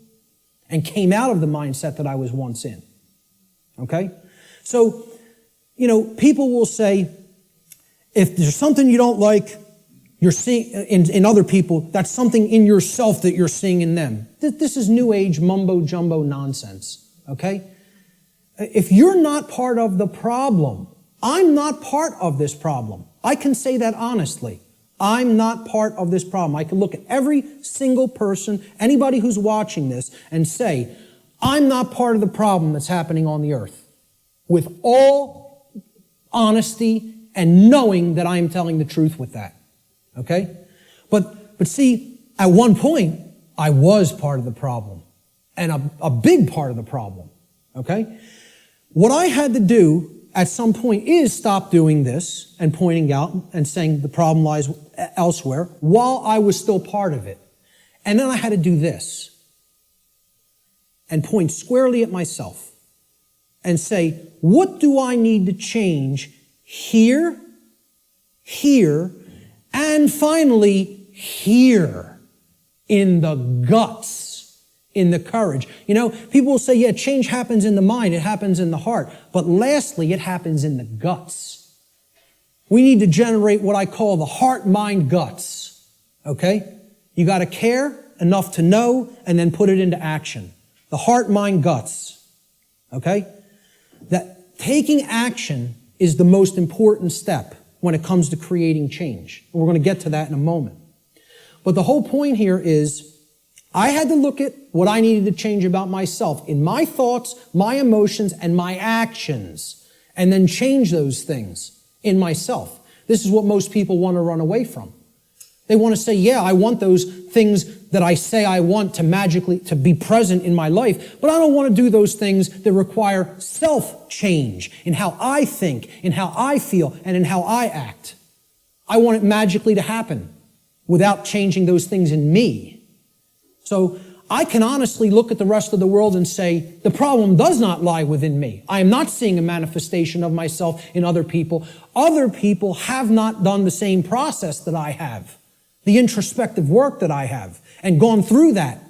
And came out of the mindset that I was once in. Okay? So, you know, people will say, if there's something you don't like, you're seeing in other people, that's something in yourself that you're seeing in them. This is New Age mumbo-jumbo nonsense, okay? If you're not part of the problem, I'm not part of this problem. I can say that honestly. I'm not part of this problem. I can look at every single person, anybody who's watching this, and say, I'm not part of the problem that's happening on the earth. With all honesty and knowing that I am telling the truth with that. Okay? But see, at one point, I was part of the problem. And a big part of the problem. Okay? What I had to do at some point is stop doing this and pointing out and saying the problem lies elsewhere while I was still part of it. And then I had to do this and point squarely at myself and say, what do I need to change here, and finally here, in the guts, in the courage? You know, people will say, yeah, change happens in the mind, it happens in the heart. But lastly, it happens in the guts. We need to generate what I call the heart, mind, guts. Okay? You got to care enough to know and then put it into action. The heart, mind, guts. Okay? That taking action is the most important step when it comes to creating change. And we're going to get to that in a moment. But the whole point here is I had to look at what I needed to change about myself in my thoughts, my emotions, and my actions, and then change those things in myself. This is what most people want to run away from. They want to say, yeah, I want those things that I say I want to magically to be present in my life, but I don't want to do those things that require self-change in how I think, in how I feel, and in how I act. I want it magically to happen without changing those things in me. So I can honestly look at the rest of the world and say, the problem does not lie within me. I am not seeing a manifestation of myself in other people. Other people have not done the same process that I have, the introspective work that I have, and gone through that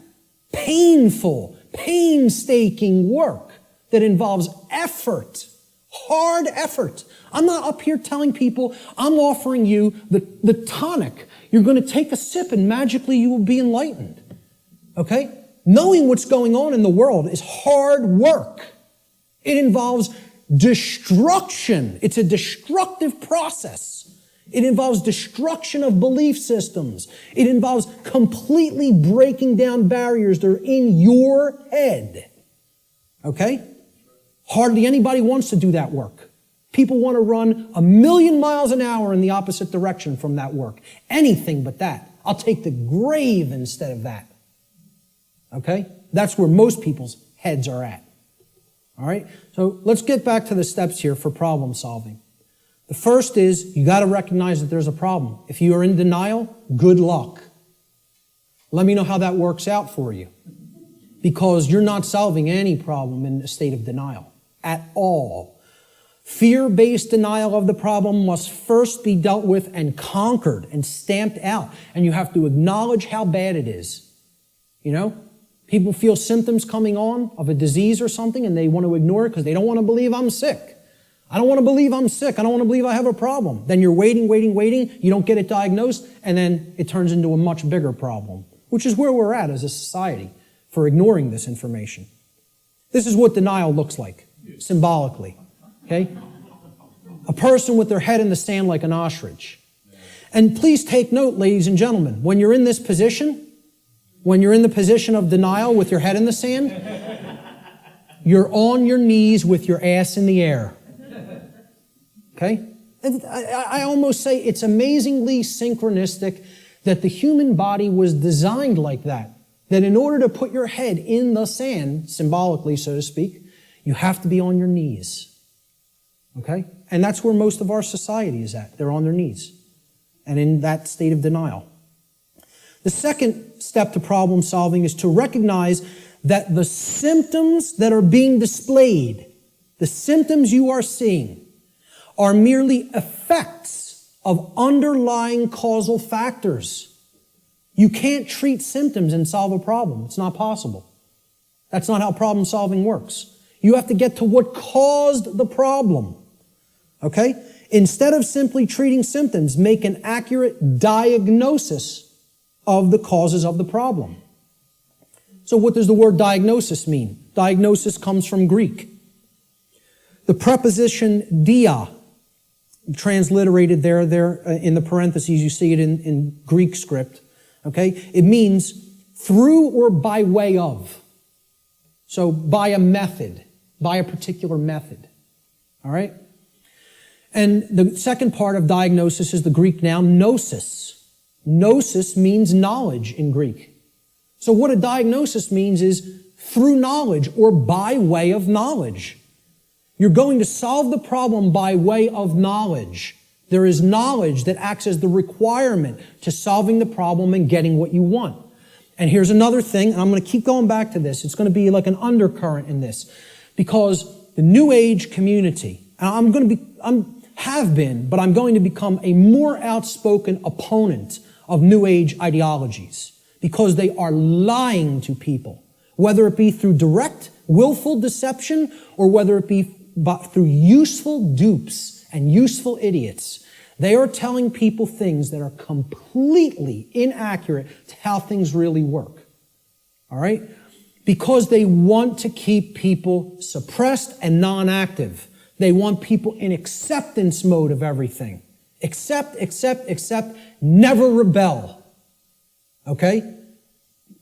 painful, painstaking work that involves effort, hard effort. I'm not up here telling people, I'm offering you the tonic. You're going to take a sip and magically you will be enlightened. Okay? Knowing what's going on in the world is hard work. It involves destruction. It's a destructive process. It involves destruction of belief systems. It involves completely breaking down barriers that are in your head. Okay? Hardly anybody wants to do that work. People want to run 1,000,000 miles an hour in the opposite direction from that work. Anything but that. I'll take the grave instead of that. Okay? That's where most people's heads are at. All right? So let's get back to the steps here for problem solving. The first is you got to recognize that there's a problem. If you are in denial, good luck. Let me know how that works out for you. Because you're not solving any problem in a state of denial at all. Fear-based denial of the problem must first be dealt with and conquered and stamped out. And you have to acknowledge how bad it is. You know? People feel symptoms coming on of a disease or something and they want to ignore it because they don't want to believe I'm sick. I don't want to believe I'm sick. I don't want to believe I have a problem. Then you're waiting. You don't get it diagnosed, and then it turns into a much bigger problem, which is where we're at as a society for ignoring this information. This is what denial looks like, symbolically. Okay? A person with their head in the sand like an ostrich. And please take note, ladies and gentlemen, when you're in this position, when you're in the position of denial with your head in the sand, you're on your knees with your ass in the air. Okay? And I almost say it's amazingly synchronistic that the human body was designed like that. That in order to put your head in the sand, symbolically, so to speak, you have to be on your knees. Okay? And that's where most of our society is at. They're on their knees. And in that state of denial. The second step to problem solving is to recognize that the symptoms that are being displayed, the symptoms you are seeing, are merely effects of underlying causal factors. You can't treat symptoms and solve a problem. It's not possible. That's not how problem solving works. You have to get to what caused the problem. Okay? Instead of simply treating symptoms, make an accurate diagnosis of the causes of the problem. So what does the word diagnosis mean? Diagnosis comes from Greek. The preposition dia, transliterated there in the parentheses, you see it in Greek script. Okay? It means through or by way of. So by a method, by a particular method. All right? And the second part of diagnosis is the Greek noun gnosis. Gnosis means knowledge in Greek. So what a diagnosis means is through knowledge or by way of knowledge. You're going to solve the problem by way of knowledge. There is knowledge that acts as the requirement to solving the problem and getting what you want. And here's another thing, and I'm going to keep going back to this. It's going to be like an undercurrent in this. Because the New Age community, and I'm going to become a more outspoken opponent of New Age ideologies. Because they are lying to people. Whether it be through direct, willful deception, or whether it be through useful dupes and useful idiots. They are telling people things that are completely inaccurate to how things really work. All right? Because they want to keep people suppressed and non-active. They want people in acceptance mode of everything. Accept, never rebel. Okay?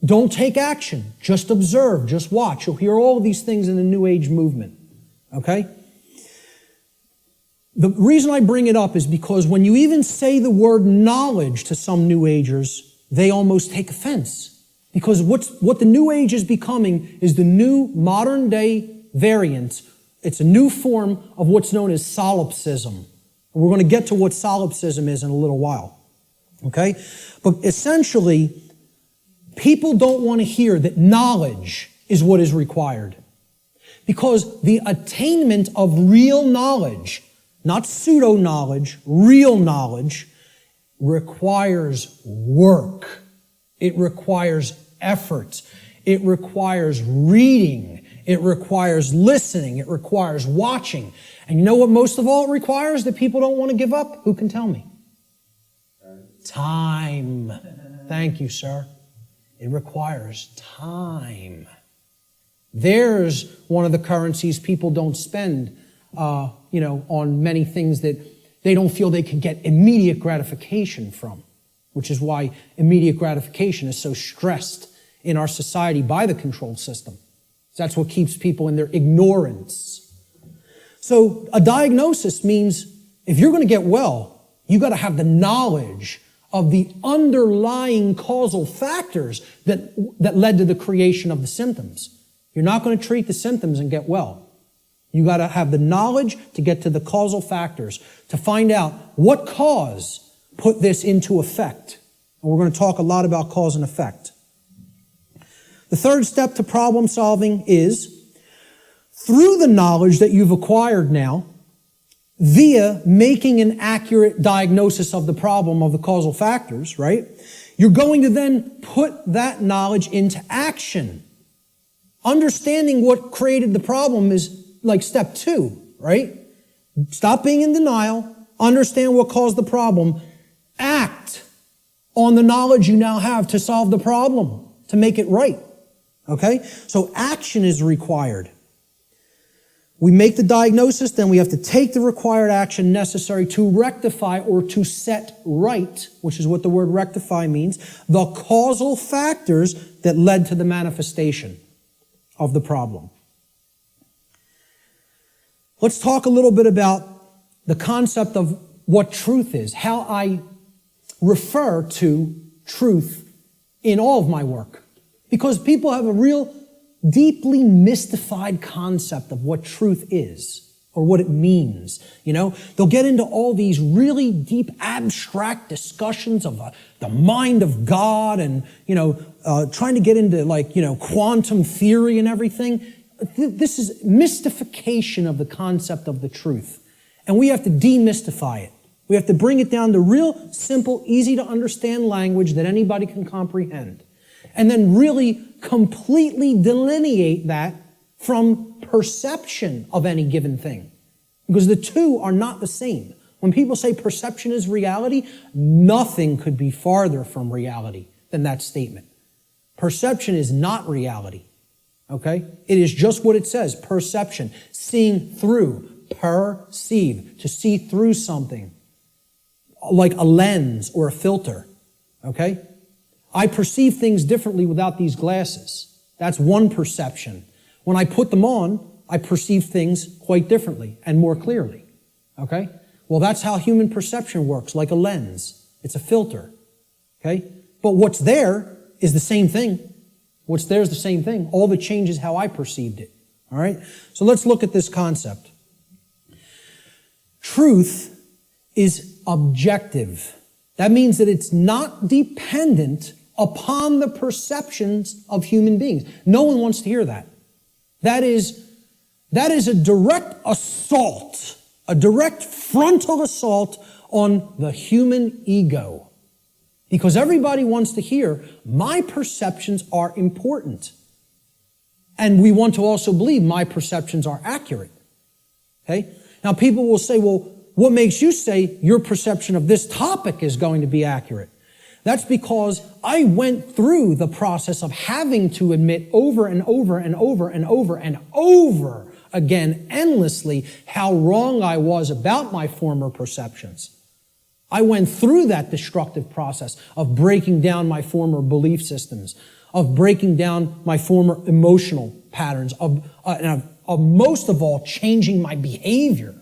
Don't take action. Just observe. Just watch. You'll hear all of these things in the New Age movement. Okay? The reason I bring it up is because when you even say the word knowledge to some New Agers, they almost take offense. Because what the New Age is becoming is the new modern day variant. It's a new form of what's known as solipsism. We're going to get to what solipsism is in a little while. Okay? But essentially, people don't want to hear that knowledge is what is required. Because the attainment of real knowledge, not pseudo-knowledge, real knowledge, requires work. It requires effort. It requires reading. It requires listening. It requires watching. And you know what most of all it requires that people don't want to give up? Who can tell me? Time. Thank you, sir. It requires time. There's one of the currencies people don't spend, on many things that they don't feel they can get immediate gratification from, which is why immediate gratification is so stressed in our society by the control system. That's what keeps people in their ignorance. So a diagnosis means if you're going to get well, you got to have the knowledge of the underlying causal factors that led to the creation of the symptoms. You're not going to treat the symptoms and get well. You got to have the knowledge to get to the causal factors, to find out what cause put this into effect. And we're going to talk a lot about cause and effect. The third step to problem solving is, through the knowledge that you've acquired now, via making an accurate diagnosis of the problem of the causal factors, right? You're going to then put that knowledge into action. Understanding what created the problem is like step 2, right? Stop being in denial. Understand what caused the problem. Act on the knowledge you now have to solve the problem, to make it right. Okay? So action is required. We make the diagnosis, then we have to take the required action necessary to rectify or to set right, which is what the word rectify means, the causal factors that led to the manifestation of the problem. Let's talk a little bit about the concept of what truth is, how I refer to truth in all of my work. Because people have a real deeply mystified concept of what truth is or what it means. They'll get into all these really deep abstract discussions of the mind of God and, trying to get into quantum theory and everything. This is mystification of the concept of the truth. And we have to demystify it. We have to bring it down to real simple, easy to understand language that anybody can comprehend. And then really completely delineate that from perception of any given thing. Because the two are not the same. When people say perception is reality, nothing could be farther from reality than that statement. Perception is not reality. Okay? It is just what it says, perception. Seeing through, perceive, to see through something. Like a lens or a filter. Okay? I perceive things differently without these glasses. That's one perception. When I put them on, I perceive things quite differently and more clearly. Okay? Well, that's how human perception works, like a lens. It's a filter. Okay? But what's there is the same thing. What's there is the same thing. All that changes how I perceived it. All right? So let's look at this concept. Truth is objective. That means that it's not dependent upon the perceptions of human beings. No one wants to hear that. That is a direct assault, a direct frontal assault on the human ego. Because everybody wants to hear, my perceptions are important. And we want to also believe my perceptions are accurate. Okay? Now people will say, well, what makes you say your perception of this topic is going to be accurate? That's because I went through the process of having to admit over and over and over and over and over again, endlessly, how wrong I was about my former perceptions. I went through that destructive process of breaking down my former belief systems, of breaking down my former emotional patterns, of most of all, changing my behavior.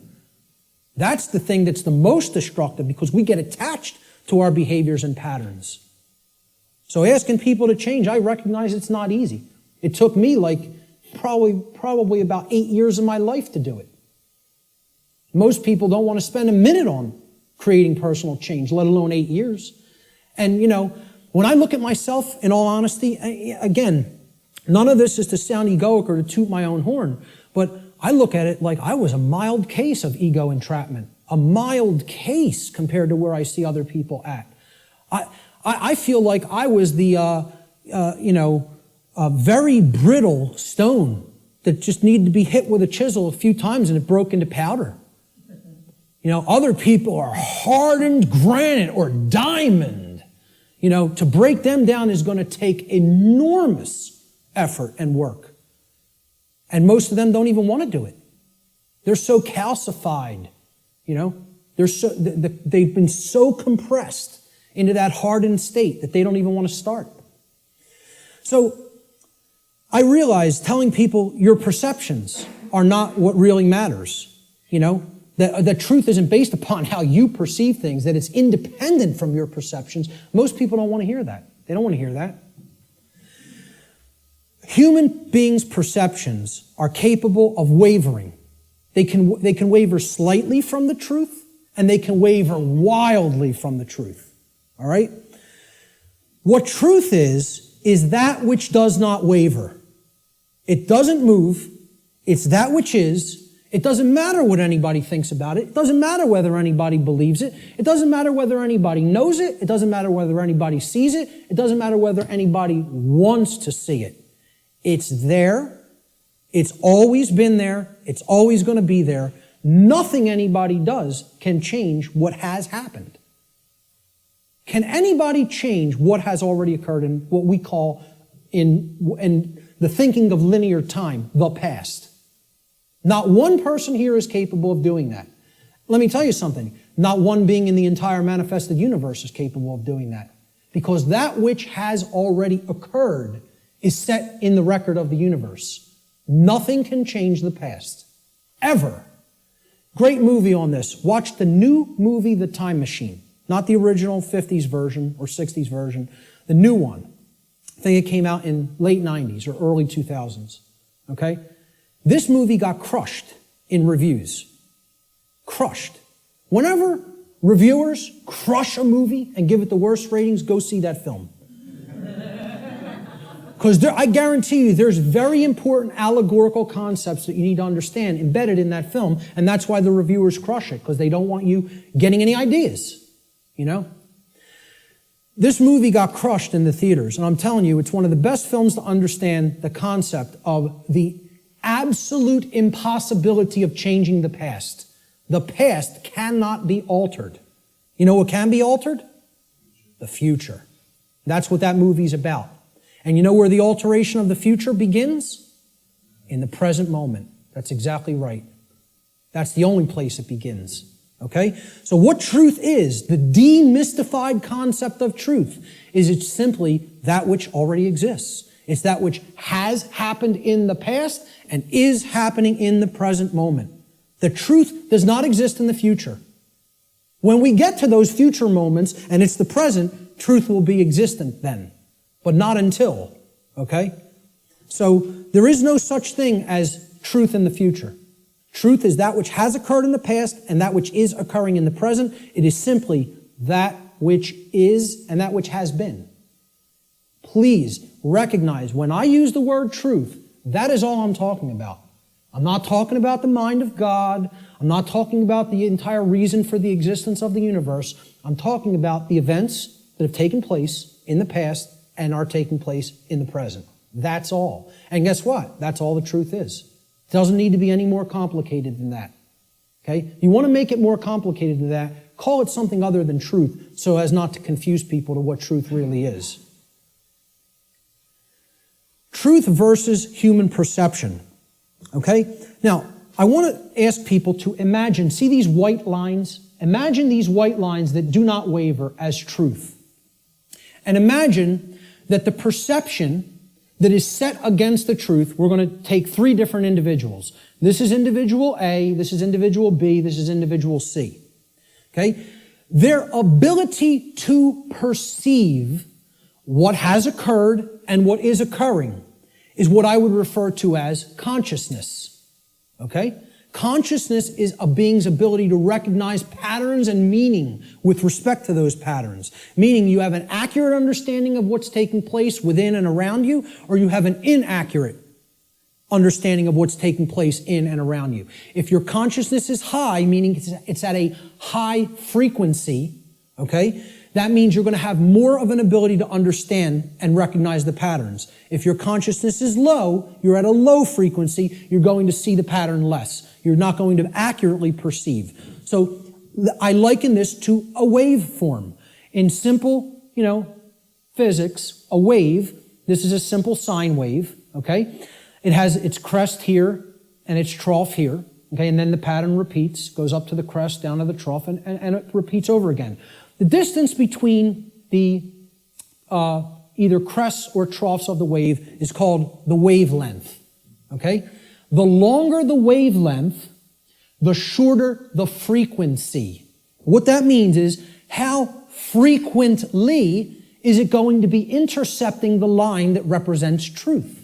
That's the thing that's the most destructive because we get attached to our behaviors and patterns. So asking people to change, I recognize it's not easy. It took me probably about 8 years of my life to do it. Most people don't want to spend a minute on creating personal change, let alone 8 years. And, when I look at myself, in all honesty, again, none of this is to sound egoic or to toot my own horn, but I look at it like I was a mild case of ego entrapment, a mild case compared to where I see other people at. I feel like I was the, very brittle stone that just needed to be hit with a chisel a few times and it broke into powder. Other people are hardened granite or diamond. To break them down is going to take enormous effort and work. And most of them don't even want to do it. They're so calcified, they've been so compressed into that hardened state that they don't even want to start. So I realize telling people your perceptions are not what really matters, that truth isn't based upon how you perceive things, that it's independent from your perceptions. Most people don't want to hear that. They don't want to hear that. Human beings' perceptions are capable of wavering. They can waver slightly from the truth, and they can waver wildly from the truth. All right? What truth is that which does not waver. It doesn't move. It's that which is. It doesn't matter what anybody thinks about it. It doesn't matter whether anybody believes it. It doesn't matter whether anybody knows it. It doesn't matter whether anybody sees it. It doesn't matter whether anybody wants to see it. It's there. It's always been there. It's always going to be there. Nothing anybody does can change what has happened. Can anybody change what has already occurred in what we call in the thinking of linear time, the past? Not one person here is capable of doing that. Let me tell you something. Not one being in the entire manifested universe is capable of doing that. Because that which has already occurred is set in the record of the universe. Nothing can change the past. Ever. Great movie on this. Watch the new movie, The Time Machine. Not the original 50s version or 60s version. The new one. I think it came out in late 90s or early 2000s. Okay? This movie got crushed in reviews. Crushed. Whenever reviewers crush a movie and give it the worst ratings, go see that film. Because I guarantee you there's very important allegorical concepts that you need to understand embedded in that film, and that's why the reviewers crush it, because they don't want you getting any ideas, This movie got crushed in the theaters, and I'm telling you, it's one of the best films to understand the concept of the absolute impossibility of changing the past. The past cannot be altered. You know what can be altered? The future. That's what that movie's about. And you know where the alteration of the future begins? In the present moment. That's exactly right. That's the only place it begins. Okay? So what truth is, the demystified concept of truth, is it's simply that which already exists. It's that which has happened in the past and is happening in the present moment. The truth does not exist in the future. When we get to those future moments and it's the present, truth will be existent then. But not until, okay? So there is no such thing as truth in the future. Truth is that which has occurred in the past and that which is occurring in the present. It is simply that which is and that which has been. Please recognize when I use the word truth, that is all I'm talking about. I'm not talking about the mind of God. I'm not talking about the entire reason for the existence of the universe. I'm talking about the events that have taken place in the past and are taking place in the present. That's all. And guess what? That's all the truth is. It doesn't need to be any more complicated than that. Okay? You want to make it more complicated than that, call it something other than truth so as not to confuse people to what truth really is. Truth versus human perception. Okay? Now, I want to ask people to imagine, see these white lines? Imagine these white lines that do not waver as truth. And imagine that the perception that is set against the truth, we're going to take three different individuals. This is individual A, this is individual B, this is individual C. Okay? Their ability to perceive what has occurred and what is occurring is what I would refer to as consciousness. Okay? Consciousness is a being's ability to recognize patterns and meaning with respect to those patterns. Meaning you have an accurate understanding of what's taking place within and around you, or you have an inaccurate understanding of what's taking place in and around you. If your consciousness is high, meaning it's at a high frequency, okay, that means you're going to have more of an ability to understand and recognize the patterns. If your consciousness is low, you're at a low frequency, you're going to see the pattern less. You're not going to accurately perceive. So I liken this to a waveform. In simple, physics, a wave, this is a simple sine wave, okay? It has its crest here and its trough here, okay? And then the pattern repeats, goes up to the crest, down to the trough, and it repeats over again. The distance between the either crests or troughs of the wave is called the wavelength, okay? The longer the wavelength, the shorter the frequency. What that means is how frequently is it going to be intercepting the line that represents truth?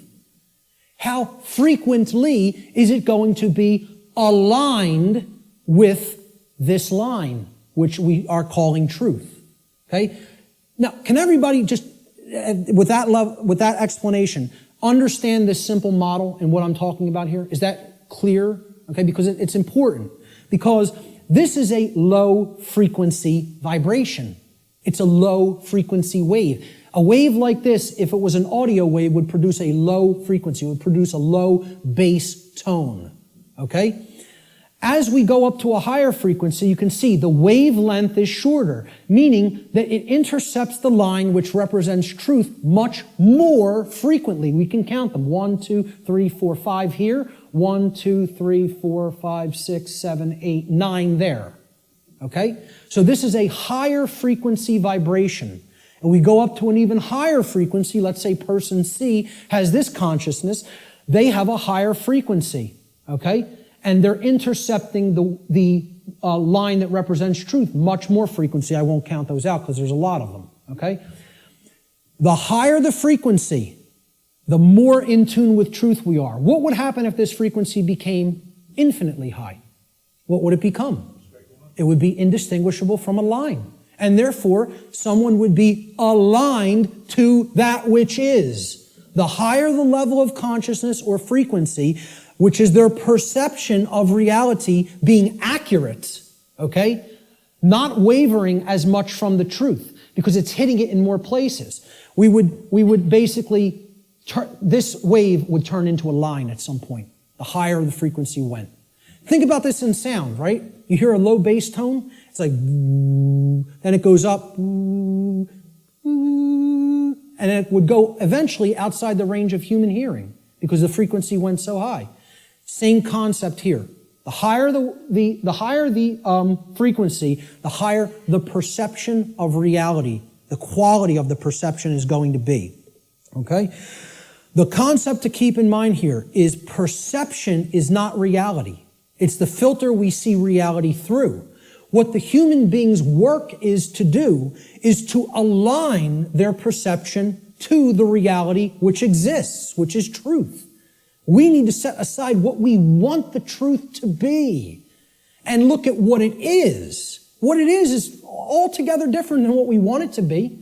How frequently is it going to be aligned with this line, which we are calling truth? Okay? Now, can everybody just, with that explanation, understand this simple model and what I'm talking about here? Is that clear? Okay, because it's important. Because this is a low frequency vibration. It's a low frequency wave. A wave like this, if it was an audio wave, would produce a low frequency, would produce a low bass tone. Okay? As we go up to a higher frequency, you can see the wavelength is shorter, meaning that it intercepts the line which represents truth much more frequently. We can count them. 1, 2, 3, 4, 5 here. 1, 2, 3, 4, 5, 6, 7, 8, 9 there. Okay? So this is a higher frequency vibration. And we go up to an even higher frequency. Let's say person C has this consciousness. They have a higher frequency. Okay? And they're intercepting the line that represents truth much more frequency. I won't count those out because there's a lot of them, okay? The higher the frequency, the more in tune with truth we are. What would happen if this frequency became infinitely high? What would it become? It would be indistinguishable from a line. And therefore, someone would be aligned to that which is. The higher the level of consciousness or frequency, which is their perception of reality being accurate, okay? Not wavering as much from the truth, because it's hitting it in more places. We would basically, this wave would turn into a line at some point, the higher the frequency went. Think about this in sound, right? You hear a low bass tone, it's like, then it goes up, and it would go eventually outside the range of human hearing, because the frequency went so high. Same concept here. The higher the frequency, the higher the perception of reality, the quality of the perception is going to be. Okay? The concept to keep in mind here is perception is not reality. It's the filter we see reality through. What the human being's work is to do is to align their perception to the reality which exists, which is truth. We need to set aside what we want the truth to be and look at what it is. What it is altogether different than what we want it to be.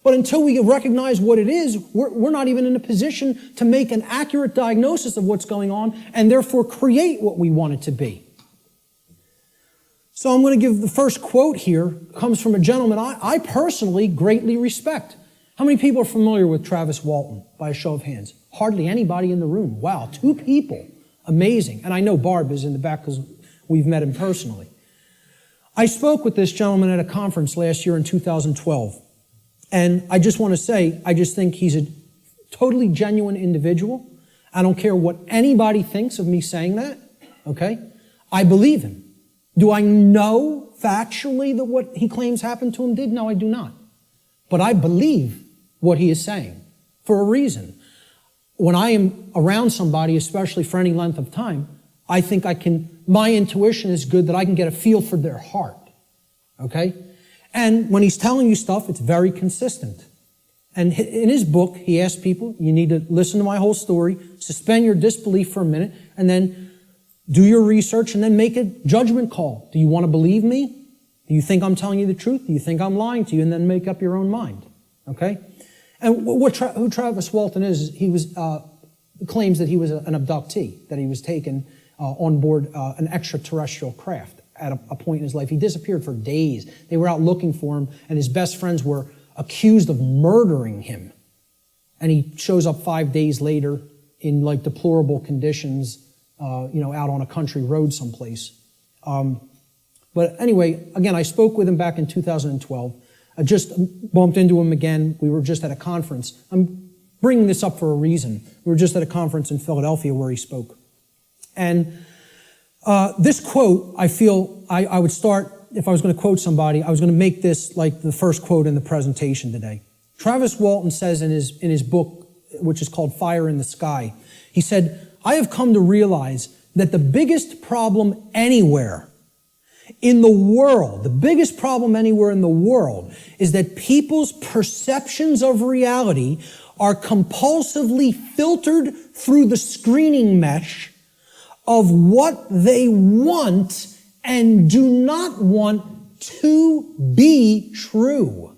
But until we recognize what it is, we're not even in a position to make an accurate diagnosis of what's going on and therefore create what we want it to be. So I'm going to give the first quote here. It comes from a gentleman I personally greatly respect. How many people are familiar with Travis Walton, by a show of hands? Hardly anybody in the room. Wow, 2 people. Amazing. And I know Barb is in the back because we've met him personally. I spoke with this gentleman at a conference last year in 2012. And I just want to say, I just think he's a totally genuine individual. I don't care what anybody thinks of me saying that, okay? I believe him. Do I know factually that what he claims happened to him did? No, I do not. But I believe what he is saying for a reason. when I am around somebody, especially for any length of time, I think my intuition is good that I can get a feel for their heart. Okay? And when he's telling you stuff, it's very consistent. And in his book, he asks people, you need to listen to my whole story, suspend your disbelief for a minute, and then do your research and then make a judgment call. Do you want to believe me? Do you think I'm telling you the truth? Do you think I'm lying to you? And then make up your own mind. Okay? And who Travis Walton is, he claims that he was an abductee, that he was taken on board an extraterrestrial craft at a point in his life. He disappeared for days. They were out looking for him, and his best friends were accused of murdering him. And he shows up 5 days later in like deplorable conditions, out on a country road someplace. But anyway, again, I spoke with him back in 2012. I just bumped into him again. We were just at a conference. I'm bringing this up for a reason. We were just at a conference in Philadelphia where he spoke. And this quote, I feel I would start, if I was going to quote somebody, I was going to make this like the first quote in the presentation today. Travis Walton says in his book, which is called Fire in the Sky, he said, I have come to realize that the biggest problem anywhere in the world, the biggest problem anywhere in the world is that people's perceptions of reality are compulsively filtered through the screening mesh of what they want and do not want to be true.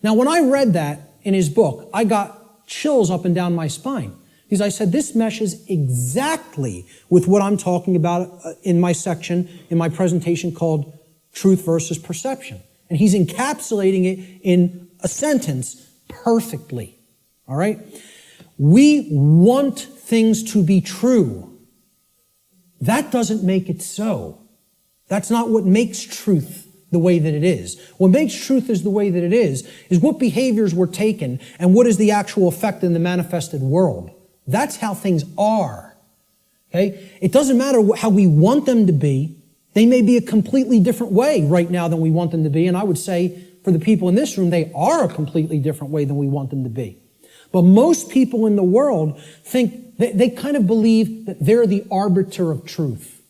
Now, when I read that in his book, I got chills up and down my spine. Because I said, this meshes exactly with what I'm talking about in my section, in my presentation called Truth versus Perception. And he's encapsulating it in a sentence perfectly. All right? We want things to be true. That doesn't make it so. That's not what makes truth the way that it is. What makes truth is the way that it is what behaviors were taken and what is the actual effect in the manifested world. That's how things are. Okay? It doesn't matter how we want them to be. They may be a completely different way right now than we want them to be. And I would say for the people in this room, they are a completely different way than we want them to be. But most people in the world think, they kind of believe that they're the arbiter of truth.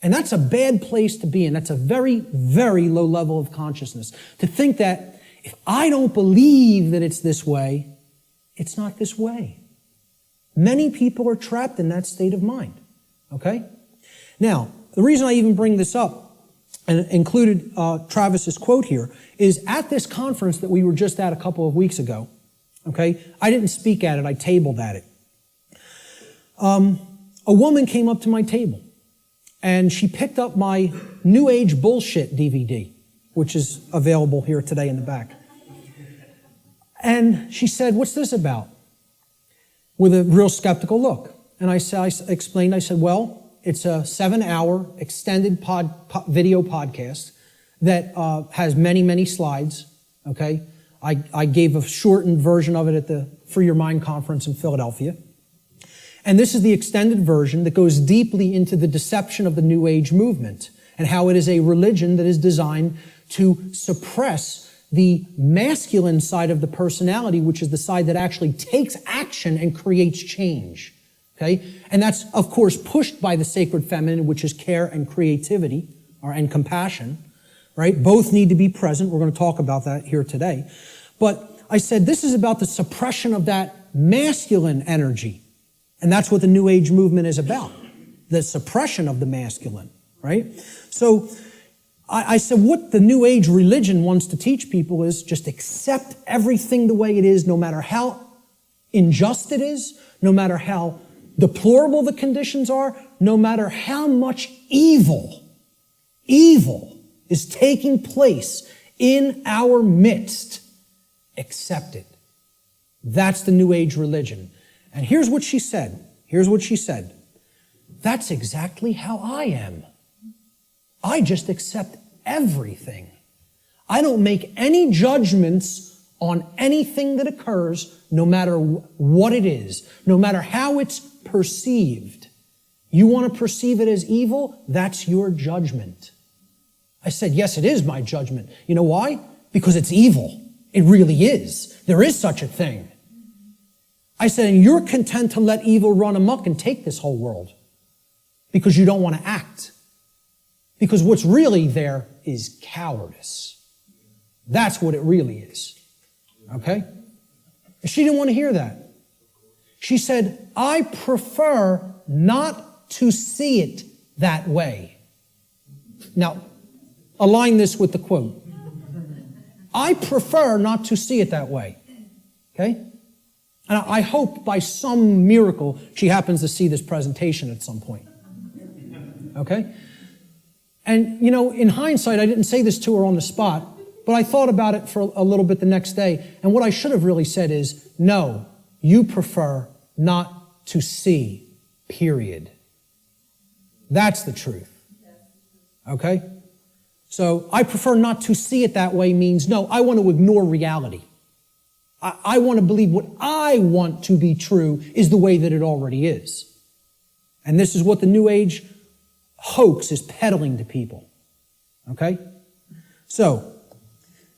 And that's a bad place to be in. That's a very, very low level of consciousness. To think that if I don't believe that it's this way, it's not this way. Many people are trapped in that state of mind. Okay? Now, the reason I even bring this up and included Travis's quote here is at this conference that we were just at a couple of weeks ago. Okay? I didn't speak at it. I tabled at it. A woman came up to my table and she picked up my New Age Bullshit DVD, which is available here today in the back. And she said, "What's this about?" With a real skeptical look. And I explained, well, it's a 7-hour extended video podcast that has many, many slides, okay? I gave a shortened version of it at the Free Your Mind conference in Philadelphia. And this is the extended version that goes deeply into the deception of the New Age movement and how it is a religion that is designed to suppress the masculine side of the personality, which is the side that actually takes action and creates change. Okay? And that's, of course, pushed by the sacred feminine, which is care and creativity, and compassion. Right? Both need to be present. We're going to talk about that here today. But I said this is about the suppression of that masculine energy. And that's what the New Age movement is about. The suppression of the masculine. Right? So I said what the New Age religion wants to teach people is just accept everything the way it is, no matter how unjust it is, no matter how deplorable the conditions are, no matter how much evil is taking place in our midst. Accept it. That's the New Age religion. And here's what she said. That's exactly how I am. I just accept everything. I don't make any judgments on anything that occurs, no matter what it is, no matter how it's perceived. You want to perceive it as evil? That's your judgment. I said, yes, it is my judgment. You know why? Because it's evil. It really is. There is such a thing. I said, and you're content to let evil run amok and take this whole world because you don't want to act. Because what's really there is cowardice. That's what it really is. Okay? And she didn't want to hear that. She said, I prefer not to see it that way. Now, align this with the quote. I prefer not to see it that way. Okay? And I hope by some miracle she happens to see this presentation at some point. Okay? And, you know, in hindsight, I didn't say this to her on the spot, but I thought about it for a little bit the next day. And what I should have really said is, no, you prefer not to see, period. That's the truth. Okay? So I prefer not to see it that way means, no, I want to ignore reality. I want to believe what I want to be true is the way that it already is. And this is what the New Age hoax is peddling to people. Okay? So,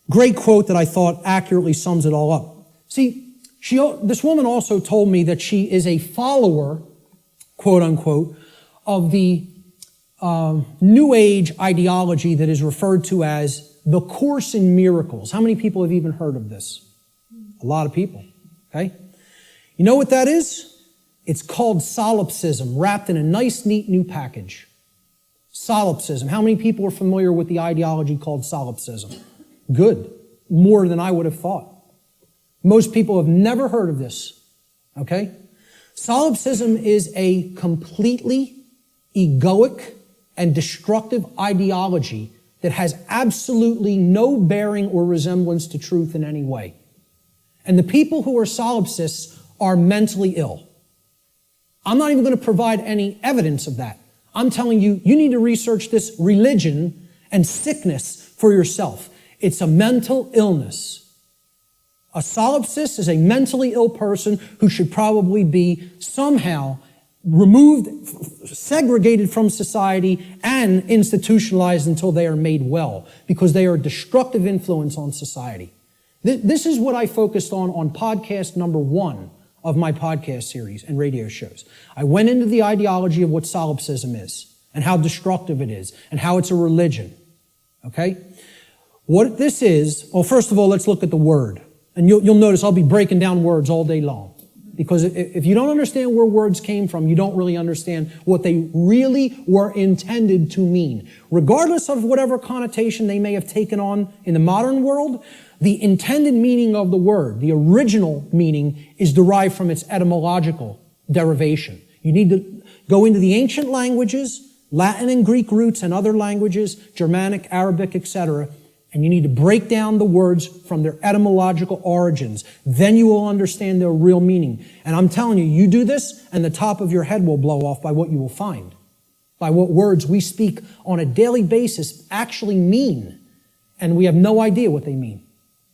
great quote that I thought accurately sums it all up. See, this woman also told me that she is a follower, quote unquote, of the New Age ideology that is referred to as the Course in Miracles. How many people have even heard of this? A lot of people. Okay? You know what that is? It's called solipsism, wrapped in a nice, neat new package. Solipsism. How many people are familiar with the ideology called solipsism? Good. More than I would have thought. Most people have never heard of this. Okay? Solipsism is a completely egoic and destructive ideology that has absolutely no bearing or resemblance to truth in any way. And the people who are solipsists are mentally ill. I'm not even going to provide any evidence of that. I'm telling you, you need to research this religion and sickness for yourself. It's a mental illness. A solipsist is a mentally ill person who should probably be somehow removed, segregated from society, and institutionalized until they are made well, because they are a destructive influence on society. This is what I focused on podcast number 1 of my podcast series and radio shows. I went into the ideology of what solipsism is and how destructive it is and how it's a religion. Okay? What this is, well, first of all, let's look at the word. And you'll notice I'll be breaking down words all day long. Because if you don't understand where words came from, you don't really understand what they really were intended to mean. Regardless of whatever connotation they may have taken on in the modern world, the intended meaning of the word, the original meaning, is derived from its etymological derivation. You need to go into the ancient languages, Latin and Greek roots and other languages, Germanic, Arabic, etc., and you need to break down the words from their etymological origins. Then you will understand their real meaning. And I'm telling you, you do this, and the top of your head will blow off by what you will find, by what words we speak on a daily basis actually mean, and we have no idea what they mean.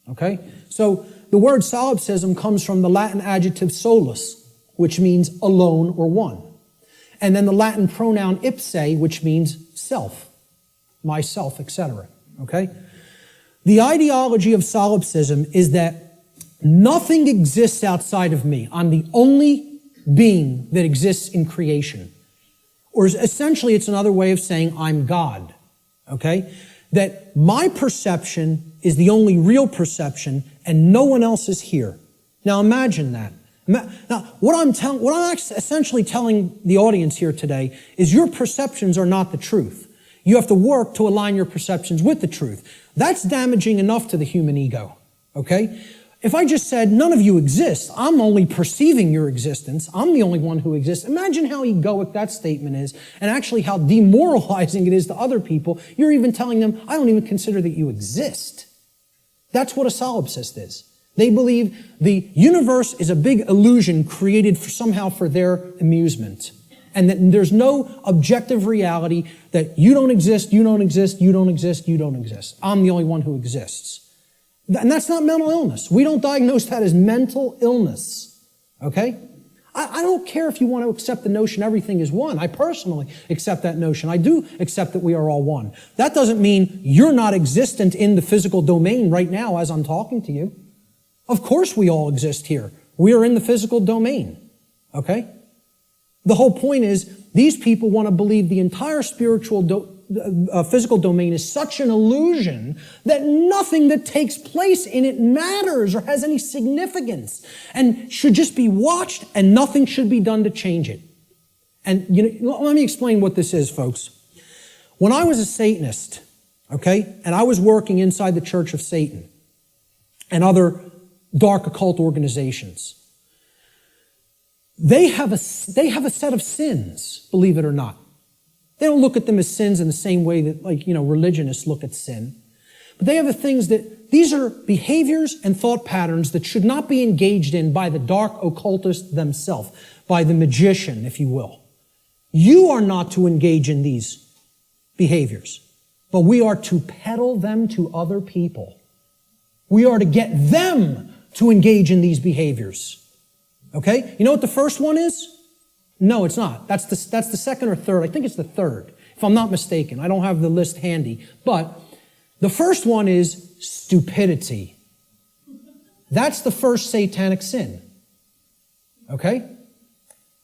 Okay? So the word solipsism comes from the Latin adjective solus, which means alone or one. And then the Latin pronoun ipse, which means self, myself, etc. Okay? The ideology of solipsism is that nothing exists outside of me. I'm the only being that exists in creation. Or essentially, it's another way of saying I'm God. Okay? That my perception is the only real perception and no one else is here. Now imagine that. Now, what I'm essentially telling the audience here today is your perceptions are not the truth. You have to work to align your perceptions with the truth. That's damaging enough to the human ego, okay? If I just said, none of you exist, I'm only perceiving your existence, I'm the only one who exists, imagine how egoic that statement is, and actually how demoralizing it is to other people. You're even telling them, I don't even consider that you exist. That's what a solipsist is. They believe the universe is a big illusion created somehow for their amusement. And that there's no objective reality that you don't exist, you don't exist, you don't exist, you don't exist. I'm the only one who exists. And that's not mental illness. We don't diagnose that as mental illness. Okay? I don't care if you want to accept the notion everything is one. I personally accept that notion. I do accept that we are all one. That doesn't mean you're not existent in the physical domain right now as I'm talking to you. Of course we all exist here. We are in the physical domain, okay? The whole point is these people want to believe the entire physical domain is such an illusion that nothing that takes place in it matters or has any significance and should just be watched and nothing should be done to change it. And let me explain what this is, folks. When I was a Satanist, okay, and I was working inside the Church of Satan and other dark occult organizations, they have a set of sins, believe it or not. They don't look at them as sins in the same way that, religionists look at sin. But they have the things that, these are behaviors and thought patterns that should not be engaged in by the dark occultist themselves, by the magician, if you will. You are not to engage in these behaviors, but we are to peddle them to other people. We are to get them to engage in these behaviors. Okay? You know what the first one is? No, it's not. That's the second or third. I think it's the third, if I'm not mistaken. I don't have the list handy. But the first one is stupidity. That's the first satanic sin. Okay?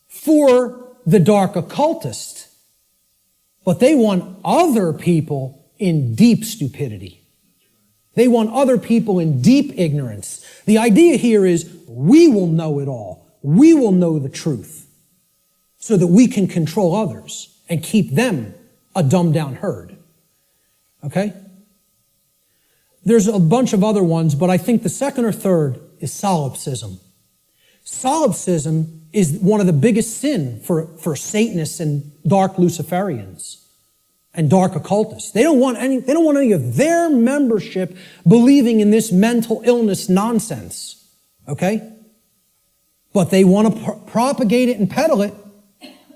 For the dark occultist. But they want other people in deep stupidity. They want other people in deep ignorance. The idea here is we will know it all. We will know the truth so that we can control others and keep them a dumbed down herd. Okay? There's a bunch of other ones, but I think the second or third is solipsism. Solipsism is one of the biggest sin for Satanists and dark Luciferians and dark occultists. They don't want any of their membership believing in this mental illness nonsense. Okay? But they want to propagate it and peddle it.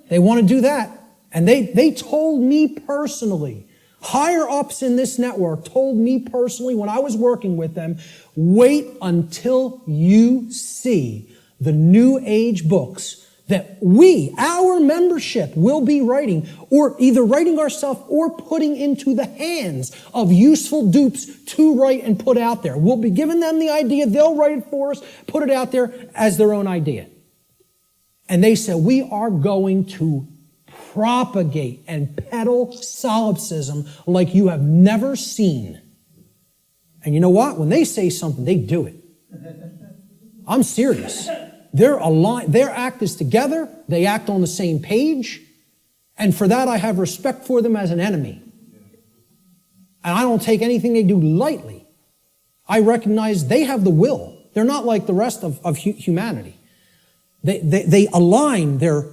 They want to do that. And they told me personally, higher ups in this network told me personally when I was working with them, wait until you see the New Age books that our membership, will be writing, or either writing ourselves or putting into the hands of useful dupes to write and put out there. We'll be giving them the idea, they'll write it for us, put it out there as their own idea. And they said, we are going to propagate and peddle solipsism like you have never seen. And you know what? When they say something, they do it. I'm serious. They're aligned. Their act is together. They act on the same page. And for that, I have respect for them as an enemy. And I don't take anything they do lightly. I recognize they have the will. They're not like the rest of humanity. They align their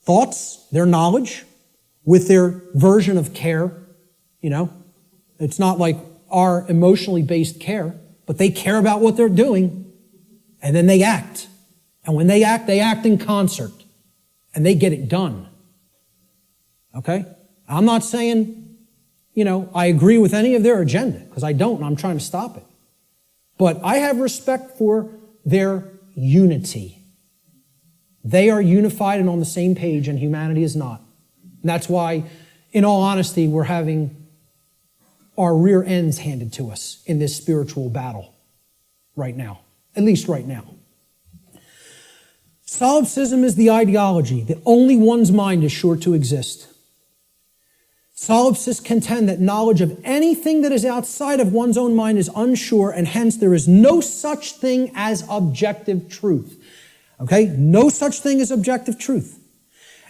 thoughts, their knowledge, with their version of care. It's not like our emotionally based care, but they care about what they're doing, and then they act. And when they act in concert, and they get it done. Okay? I'm not saying, I agree with any of their agenda, because I don't, and I'm trying to stop it. But I have respect for their unity. They are unified and on the same page, and humanity is not. And that's why, in all honesty, we're having our rear ends handed to us in this spiritual battle right now. At least right now. Solipsism is the ideology that only one's mind is sure to exist. Solipsists contend that knowledge of anything that is outside of one's own mind is unsure, and hence there is no such thing as objective truth. Okay? No such thing as objective truth.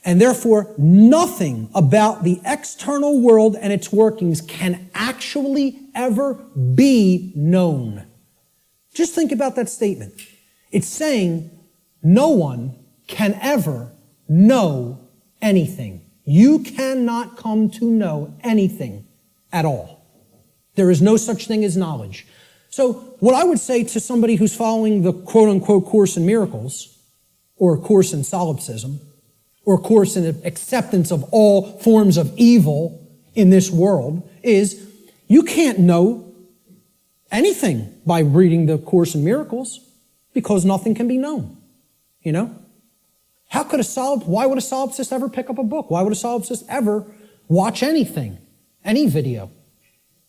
And therefore, nothing about the external world and its workings can actually ever be known. Just think about that statement. It's saying no one can ever know anything. You cannot come to know anything at all. There is no such thing as knowledge. So what I would say to somebody who's following the quote-unquote Course in Miracles, or Course in Solipsism, or Course in acceptance of all forms of evil in this world, is you can't know anything by reading the Course in Miracles, because nothing can be known. Why would a solipsist ever pick up a book? Why would a solipsist ever watch anything, any video?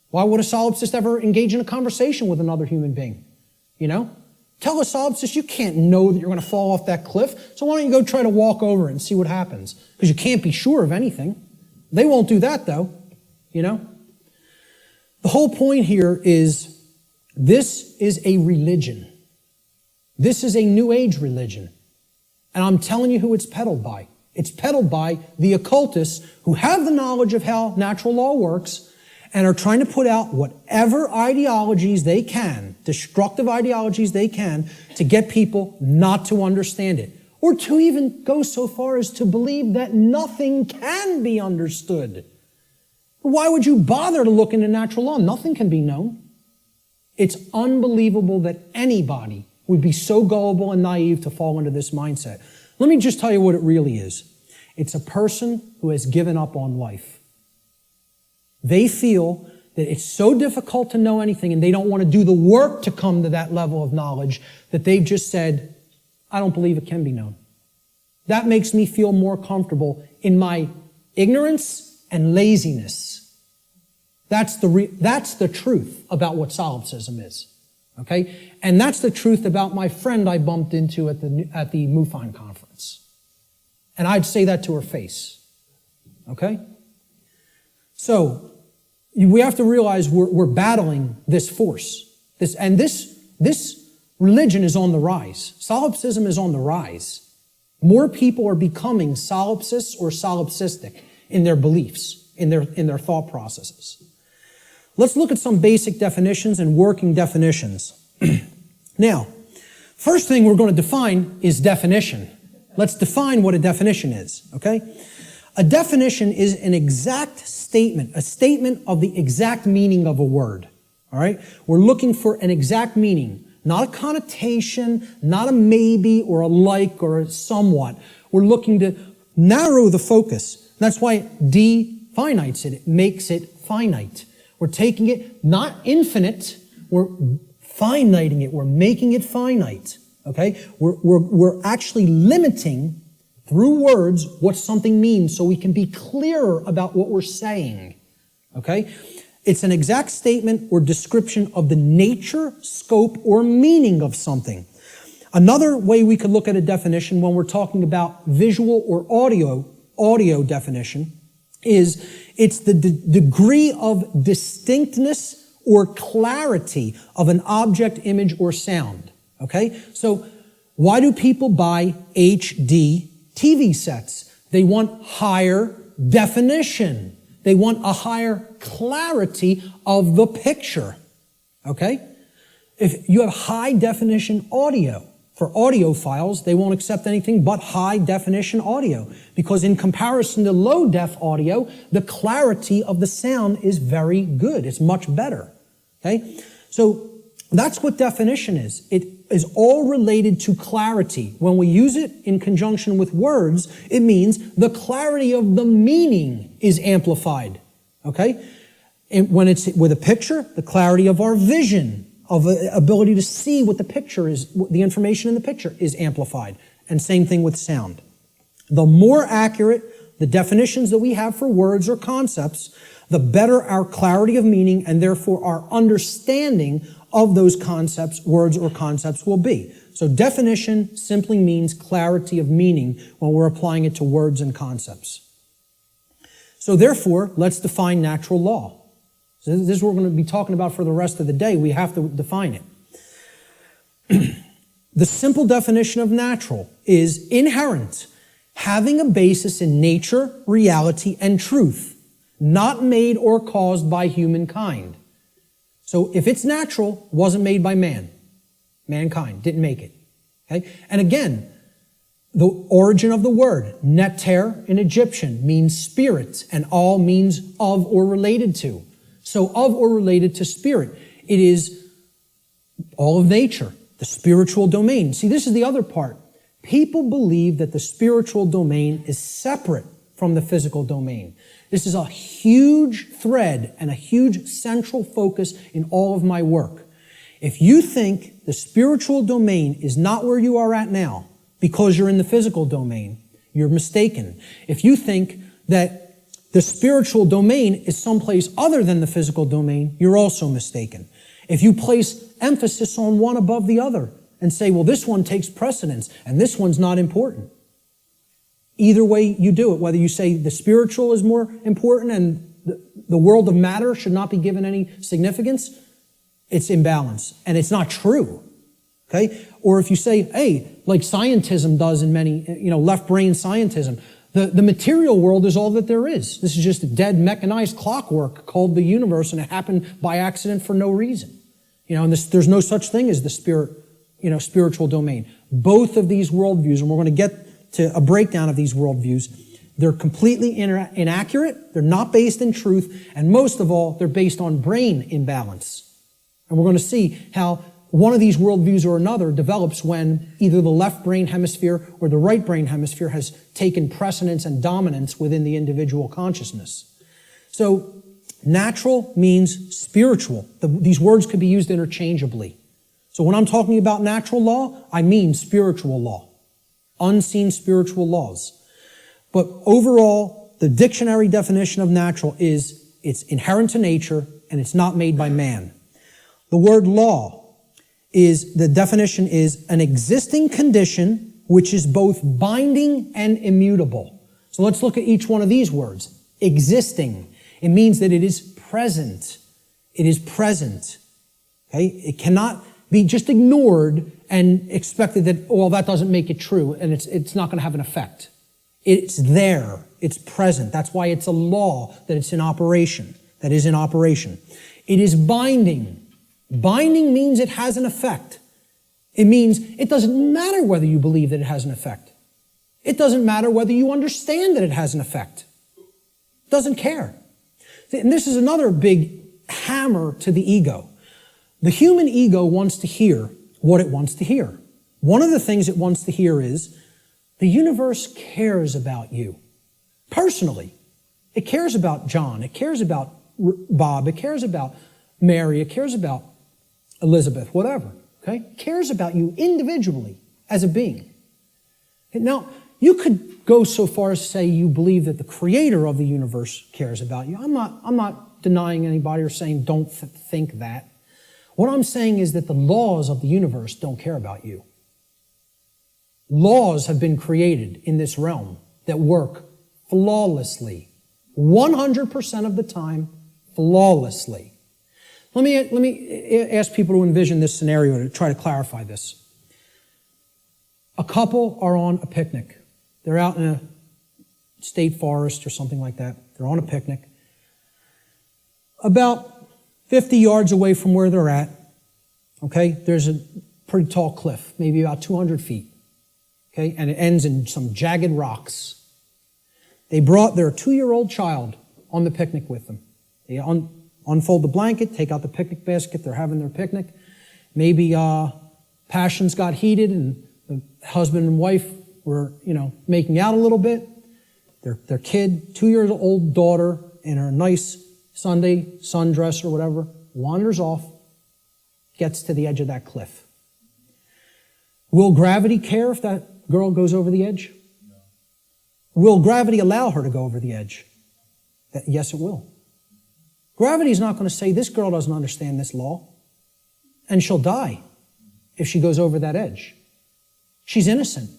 Why would a solipsist ever engage in a conversation with another human being? Tell a solipsist you can't know that you're going to fall off that cliff, so why don't you go try to walk over it and see what happens? Because you can't be sure of anything. They won't do that, though, you know? The whole point here is this is a religion. This is a New Age religion. And I'm telling you who it's peddled by. It's peddled by the occultists who have the knowledge of how natural law works and are trying to put out whatever ideologies they can, destructive ideologies they can, to get people not to understand it. Or to even go so far as to believe that nothing can be understood. Why would you bother to look into natural law? Nothing can be known. It's unbelievable that anybody would be so gullible and naive to fall into this mindset. Let me just tell you what it really is. It's a person who has given up on life. They feel that it's so difficult to know anything and they don't want to do the work to come to that level of knowledge that they've just said, I don't believe it can be known. That makes me feel more comfortable in my ignorance and laziness. That's the truth about what solipsism is. Okay? And that's the truth about my friend I bumped into at the MUFON conference. And I'd say that to her face. Okay? So, we have to realize we're battling this force. This religion is on the rise. Solipsism is on the rise. More people are becoming solipsists or solipsistic in their beliefs, in their thought processes. Let's look at some basic definitions and working definitions. Now, first thing we're going to define is definition. Let's define what a definition is, okay? A definition is an exact statement, a statement of the exact meaning of a word, all right? We're looking for an exact meaning, not a connotation, not a maybe or a like or a somewhat. We're looking to narrow the focus. That's why it definites it. It makes it finite. We're taking it not infinite, we're finiting it. We're making it finite, okay? We're actually limiting through words what something means so we can be clearer about what we're saying, okay? It's an exact statement or description of the nature, scope, or meaning of something. Another way we could look at a definition when we're talking about visual or audio definition is it's the degree of distinctness or clarity of an object, image, or sound, okay? So why do people buy HD TV sets? They want higher definition. They want a higher clarity of the picture, okay? If you have high definition audio, for audiophiles, they won't accept anything but high definition audio because in comparison to low def audio, the clarity of the sound is very good. It's much better, okay? So that's what definition is. It is all related to clarity. When we use it in conjunction with words, it means the clarity of the meaning is amplified, okay? And when it's with a picture, the clarity of our vision, of the ability to see what the picture is, the information in the picture is amplified. And same thing with sound. The more accurate the definitions that we have for words or concepts, the better our clarity of meaning and therefore our understanding of those concepts, words or concepts will be. So definition simply means clarity of meaning when we're applying it to words and concepts. So therefore, let's define natural law. So this is what we're going to be talking about for the rest of the day. We have to define it. The simple definition of natural is inherent, having a basis in nature, reality, and truth, not made or caused by humankind. So if it's natural, wasn't made by man. Mankind didn't make it. Okay? And again, the origin of the word, neter in Egyptian, means spirit, and all means of or related to. So of or related to spirit. It is all of nature, the spiritual domain. See, this is the other part. People believe that the spiritual domain is separate from the physical domain. This is a huge thread and a huge central focus in all of my work. If you think the spiritual domain is not where you are at now because you're in the physical domain, you're mistaken. If you think that the spiritual domain is someplace other than the physical domain, you're also mistaken. If you place emphasis on one above the other, and say, well, this one takes precedence and this one's not important. Either way you do it, whether you say the spiritual is more important and the world of matter should not be given any significance, it's imbalance and it's not true. Okay? Or if you say, hey, like scientism does in many, left brain scientism, the material world is all that there is. This is just a dead mechanized clockwork called the universe, and it happened by accident for no reason. And there's no such thing as the spiritual domain. Both of these worldviews, and we're going to get to a breakdown of these worldviews, they're completely inaccurate, they're not based in truth, and most of all, they're based on brain imbalance. And we're going to see how one of these worldviews or another develops when either the left brain hemisphere or the right brain hemisphere has taken precedence and dominance within the individual consciousness. So, natural means spiritual. These words could be used interchangeably. So when I'm talking about natural law, I mean spiritual law. Unseen spiritual laws. But overall, the dictionary definition of natural is it's inherent to nature and it's not made by man. The word law the definition is an existing condition which is both binding and immutable. So let's look at each one of these words. Existing. It means that it is present. It is present. Okay? It cannot be just ignored and expected that, that doesn't make it true and it's not going to have an effect. It's there. It's present. That's why it's a law that it's in operation. That is in operation. It is binding. Binding means it has an effect. It means it doesn't matter whether you believe that it has an effect. It doesn't matter whether you understand that it has an effect. It doesn't care. And this is another big hammer to the ego. The human ego wants to hear what it wants to hear. One of the things it wants to hear is the universe cares about you. Personally. It cares about John. It cares about Bob. It cares about Mary. It cares about Elizabeth, whatever, okay? Cares about you individually as a being. Now, you could go so far as to say you believe that the creator of the universe cares about you. I'm not denying anybody or saying don't think that. What I'm saying is that the laws of the universe don't care about you. Laws have been created in this realm that work flawlessly, 100% of the time, flawlessly. Let me ask people to envision this scenario to try to clarify this. A couple are on a picnic. They're out in a state forest or something like that. They're on a picnic. About 50 yards away from where they're at, okay, there's a pretty tall cliff, maybe about 200 feet, okay, and it ends in some jagged rocks. They brought their 2-year-old child on the picnic with them. They unfold the blanket, take out the picnic basket, they're having their picnic. Maybe passions got heated and the husband and wife were, making out a little bit. Their kid, 2-year-old daughter, in her nice Sunday sundress or whatever, wanders off, gets to the edge of that cliff. Will gravity care if that girl goes over the edge? No. Will gravity allow her to go over the edge? Yes, it will. Gravity is not going to say, this girl doesn't understand this law, and she'll die if she goes over that edge. She's innocent.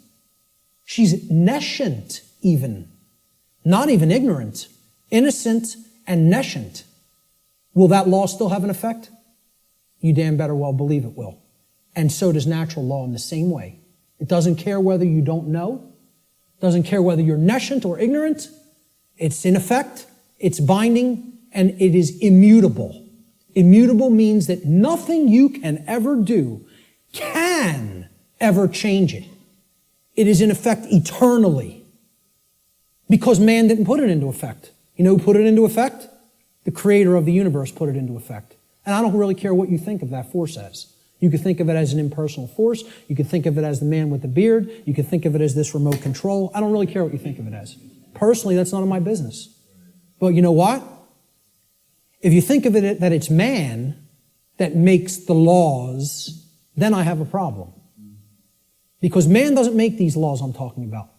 She's nescient even. Not even ignorant. Innocent and nescient. Will that law still have an effect? You damn better well believe it will. And so does natural law in the same way. It doesn't care whether you don't know. It doesn't care whether you're nescient or ignorant. It's in effect. It's binding. And it is immutable. Immutable means that nothing you can ever do can ever change it. It is in effect eternally. Because man didn't put it into effect. You know who put it into effect? The creator of the universe put it into effect. And I don't really care what you think of that force as. You could think of it as an impersonal force. You could think of it as the man with the beard. You could think of it as this remote control. I don't really care what you think of it as. Personally, that's none of my business. But you know what? If you think of it that it's man that makes the laws, then I have a problem. Because man doesn't make these laws I'm talking about.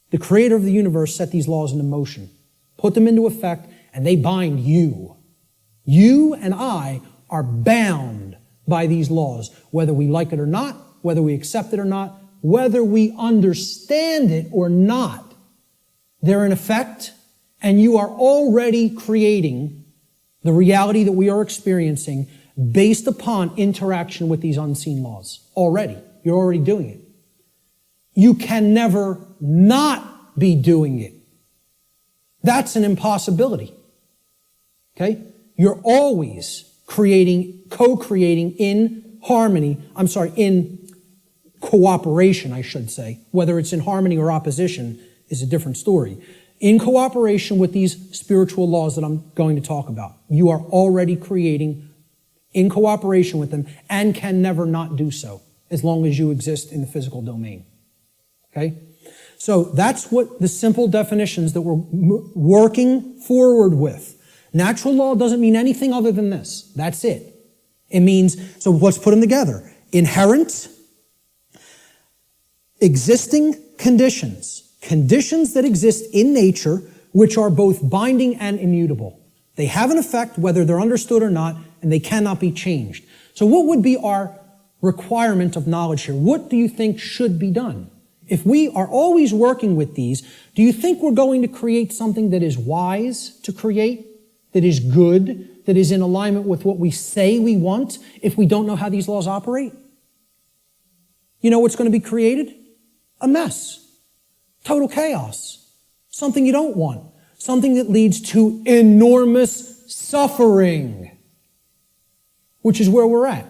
The creator of the universe set these laws into motion, put them into effect, and they bind you. You and I are bound by these laws, whether we like it or not, whether we accept it or not, whether we understand it or not, they're in effect, and you are already creating the reality that we are experiencing based upon interaction with these unseen laws. Already. You're already doing it. You can never not be doing it. That's an impossibility. Okay? You're always creating, co-creating in harmony, in cooperation, I should say. Whether it's in harmony or opposition is a different story. In cooperation with these spiritual laws that I'm going to talk about. You are already creating in cooperation with them and can never not do so as long as you exist in the physical domain. Okay? So that's what the simple definitions that we're working forward with. Natural law doesn't mean anything other than this. That's it. It means, so let's put them together. Inherent, existing conditions. Conditions that exist in nature which are both binding and immutable. They have an effect whether they're understood or not, and they cannot be changed. So what would be our requirement of knowledge here? What do you think should be done? If we are always working with these, do you think we're going to create something that is wise to create, that is good, that is in alignment with what we say we want if we don't know how these laws operate? You know what's going to be created? A mess. Total chaos. Something you don't want. Something that leads to enormous suffering, which is where we're at.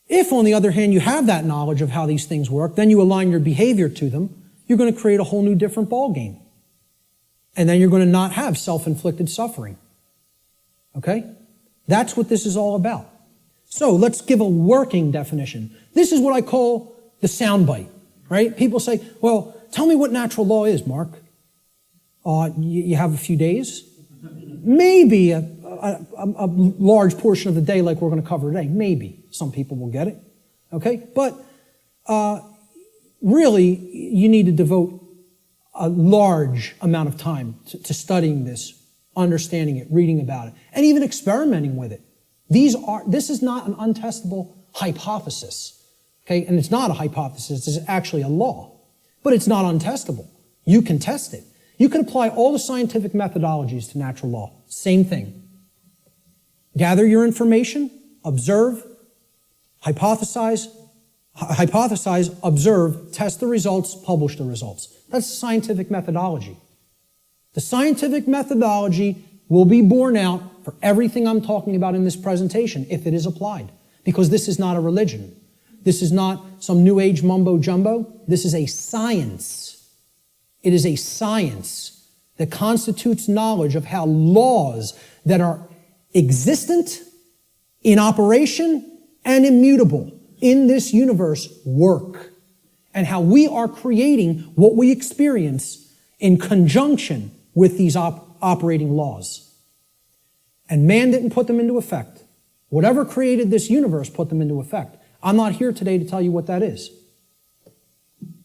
If, on the other hand, you have that knowledge of how these things work, then you align your behavior to them, you're going to create a whole new different ballgame. And then you're going to not have self-inflicted suffering. Okay? That's what this is all about. So let's give a working definition. This is what I call the soundbite, right? People say, well, tell me what natural law is, Mark. You have a few days? Maybe a large portion of the day like we're going to cover today. Maybe. Some people will get it. Okay? But really, you need to devote a large amount of time to studying this, understanding it, reading about it, and even experimenting with it. This is not an untestable hypothesis. Okay? And it's not a hypothesis. It's actually a law. But it's not untestable. You can test it. You can apply all the scientific methodologies to natural law. Same thing. Gather your information, observe, hypothesize, observe, test the results, publish the results. That's scientific methodology. The scientific methodology will be borne out for everything I'm talking about in this presentation if it is applied. Because this is not a religion. This is not some New Age mumbo jumbo. This is a science. It is a science that constitutes knowledge of how laws that are existent, in operation, and immutable in this universe work, and how we are creating what we experience in conjunction with these operating laws. And man didn't put them into effect. Whatever created this universe put them into effect. I'm not here today to tell you what that is.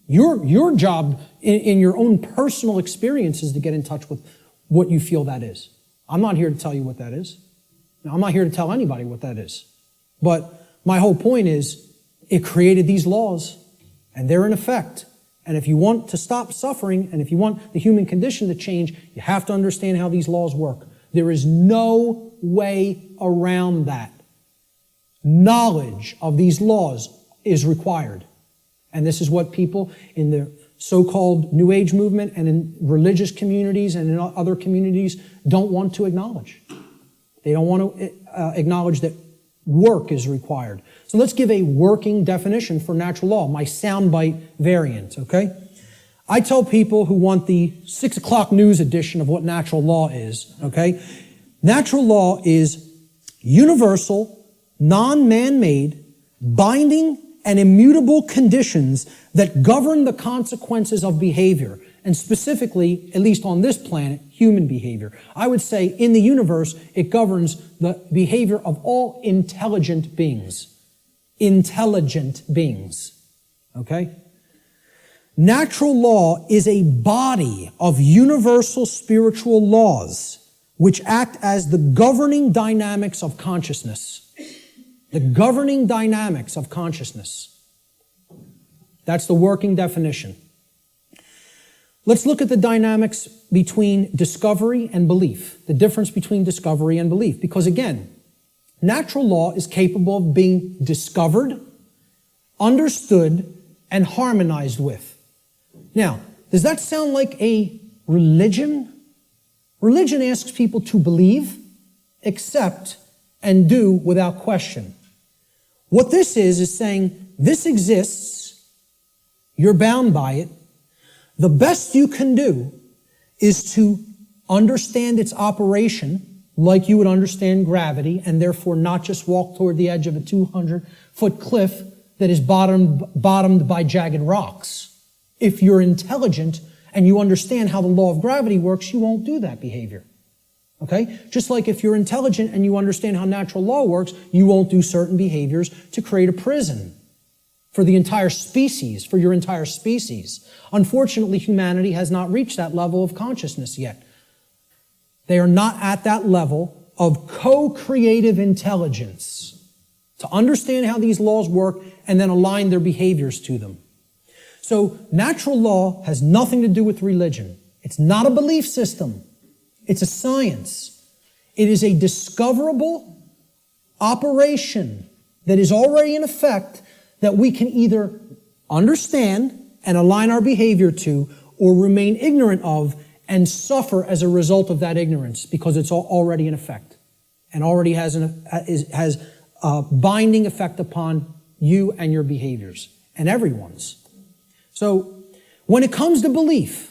Your job in your own personal experience is to get in touch with what you feel that is. I'm not here to tell you what that is. Now, I'm not here to tell anybody what that is. But my whole point is it created these laws, and they're in effect. And if you want to stop suffering, and if you want the human condition to change, you have to understand how these laws work. There is no way around that. Knowledge of these laws is required. And this is what people in the so-called New Age movement and in religious communities and in other communities don't want to acknowledge. They don't want to acknowledge that work is required. So let's give a working definition for natural law, my soundbite variant, okay? I tell people who want the 6 o'clock news edition of what natural law is, okay? Natural law is universal, non-man-made, binding, and immutable conditions that govern the consequences of behavior, and specifically, at least on this planet, human behavior. I would say in the universe, it governs the behavior of all intelligent beings. Intelligent beings. Okay? Natural law is a body of universal spiritual laws which act as the governing dynamics of consciousness. The governing dynamics of consciousness. That's the working definition. Let's look at the dynamics between discovery and belief, the difference between discovery and belief. Because again, natural law is capable of being discovered, understood, and harmonized with. Now, does that sound like a religion? Religion asks people to believe, accept, and do without question. What this is saying, this exists, you're bound by it. The best you can do is to understand its operation like you would understand gravity, and therefore not just walk toward the edge of a 200-foot cliff that is bottomed by jagged rocks. If you're intelligent and you understand how the law of gravity works, you won't do that behavior. Okay? Just like if you're intelligent and you understand how natural law works, you won't do certain behaviors to create a prison for the entire species, for your entire species. Unfortunately, humanity has not reached that level of consciousness yet. They are not at that level of co-creative intelligence to understand how these laws work and then align their behaviors to them. So natural law has nothing to do with religion. It's not a belief system. It's a science. It is a discoverable operation that is already in effect that we can either understand and align our behavior to or remain ignorant of and suffer as a result of that ignorance because it's already in effect and already has a binding effect upon you and your behaviors and everyone's. So when it comes to belief,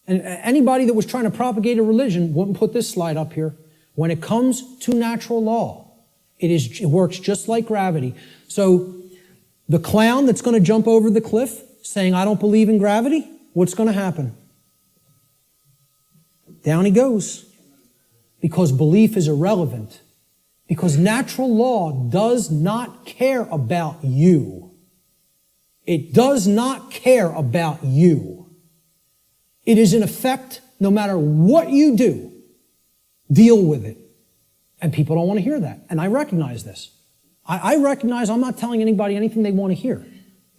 and anybody that was trying to propagate a religion wouldn't put this slide up here. When it comes to natural law, it works just like gravity. So the clown that's going to jump over the cliff saying, I don't believe in gravity, what's going to happen? Down he goes. Because belief is irrelevant. Because natural law does not care about you. It does not care about you. It is in effect, no matter what you do, deal with it. And people don't want to hear that. And I recognize this. I recognize I'm not telling anybody anything they want to hear.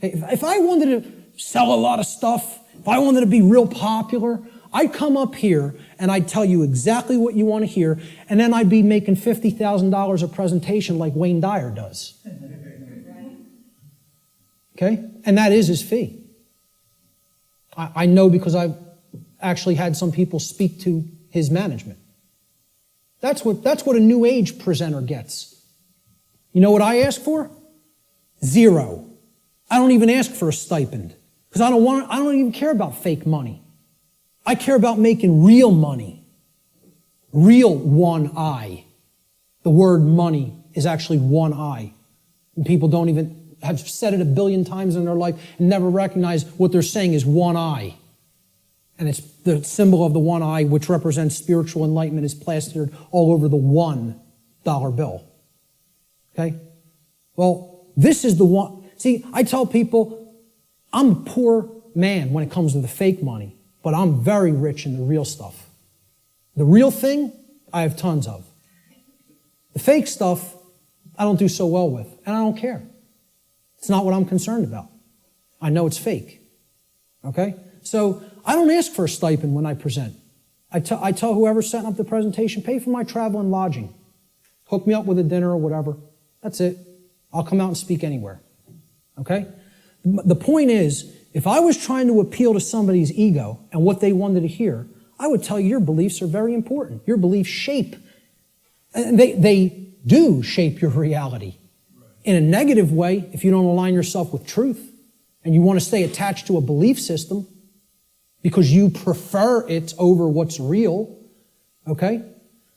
If I wanted to sell a lot of stuff, if I wanted to be real popular, I'd come up here and I'd tell you exactly what you want to hear, and then I'd be making $50,000 a presentation like Wayne Dyer does. Okay? And that is his fee. I know because I've actually had some people speak to his management. That's what a new age presenter gets. You know what I ask for? 0. I don't even ask for a stipend because I don't even care about fake money. I care about making real money. Real one eye. The word money is actually one eye. And people don't even have said it 1 billion times in their life and never recognize what they're saying is one eye. And it's the symbol of the one eye, which represents spiritual enlightenment, is plastered all over the $1 bill. Okay? Well, this is the one. See, I tell people, I'm a poor man when it comes to the fake money, but I'm very rich in the real stuff. The real thing, I have tons of. The fake stuff, I don't do so well with, and I don't care. It's not what I'm concerned about. I know it's fake. Okay? So I don't ask for a stipend when I present. I tell whoever's setting up the presentation, pay for my travel and lodging. Hook me up with a dinner or whatever. That's it. I'll come out and speak anywhere. Okay? The point is, if I was trying to appeal to somebody's ego and what they wanted to hear, I would tell you your beliefs are very important. Your beliefs shape. And they do shape your reality. In a negative way, if you don't align yourself with truth and you want to stay attached to a belief system because you prefer it over what's real, okay?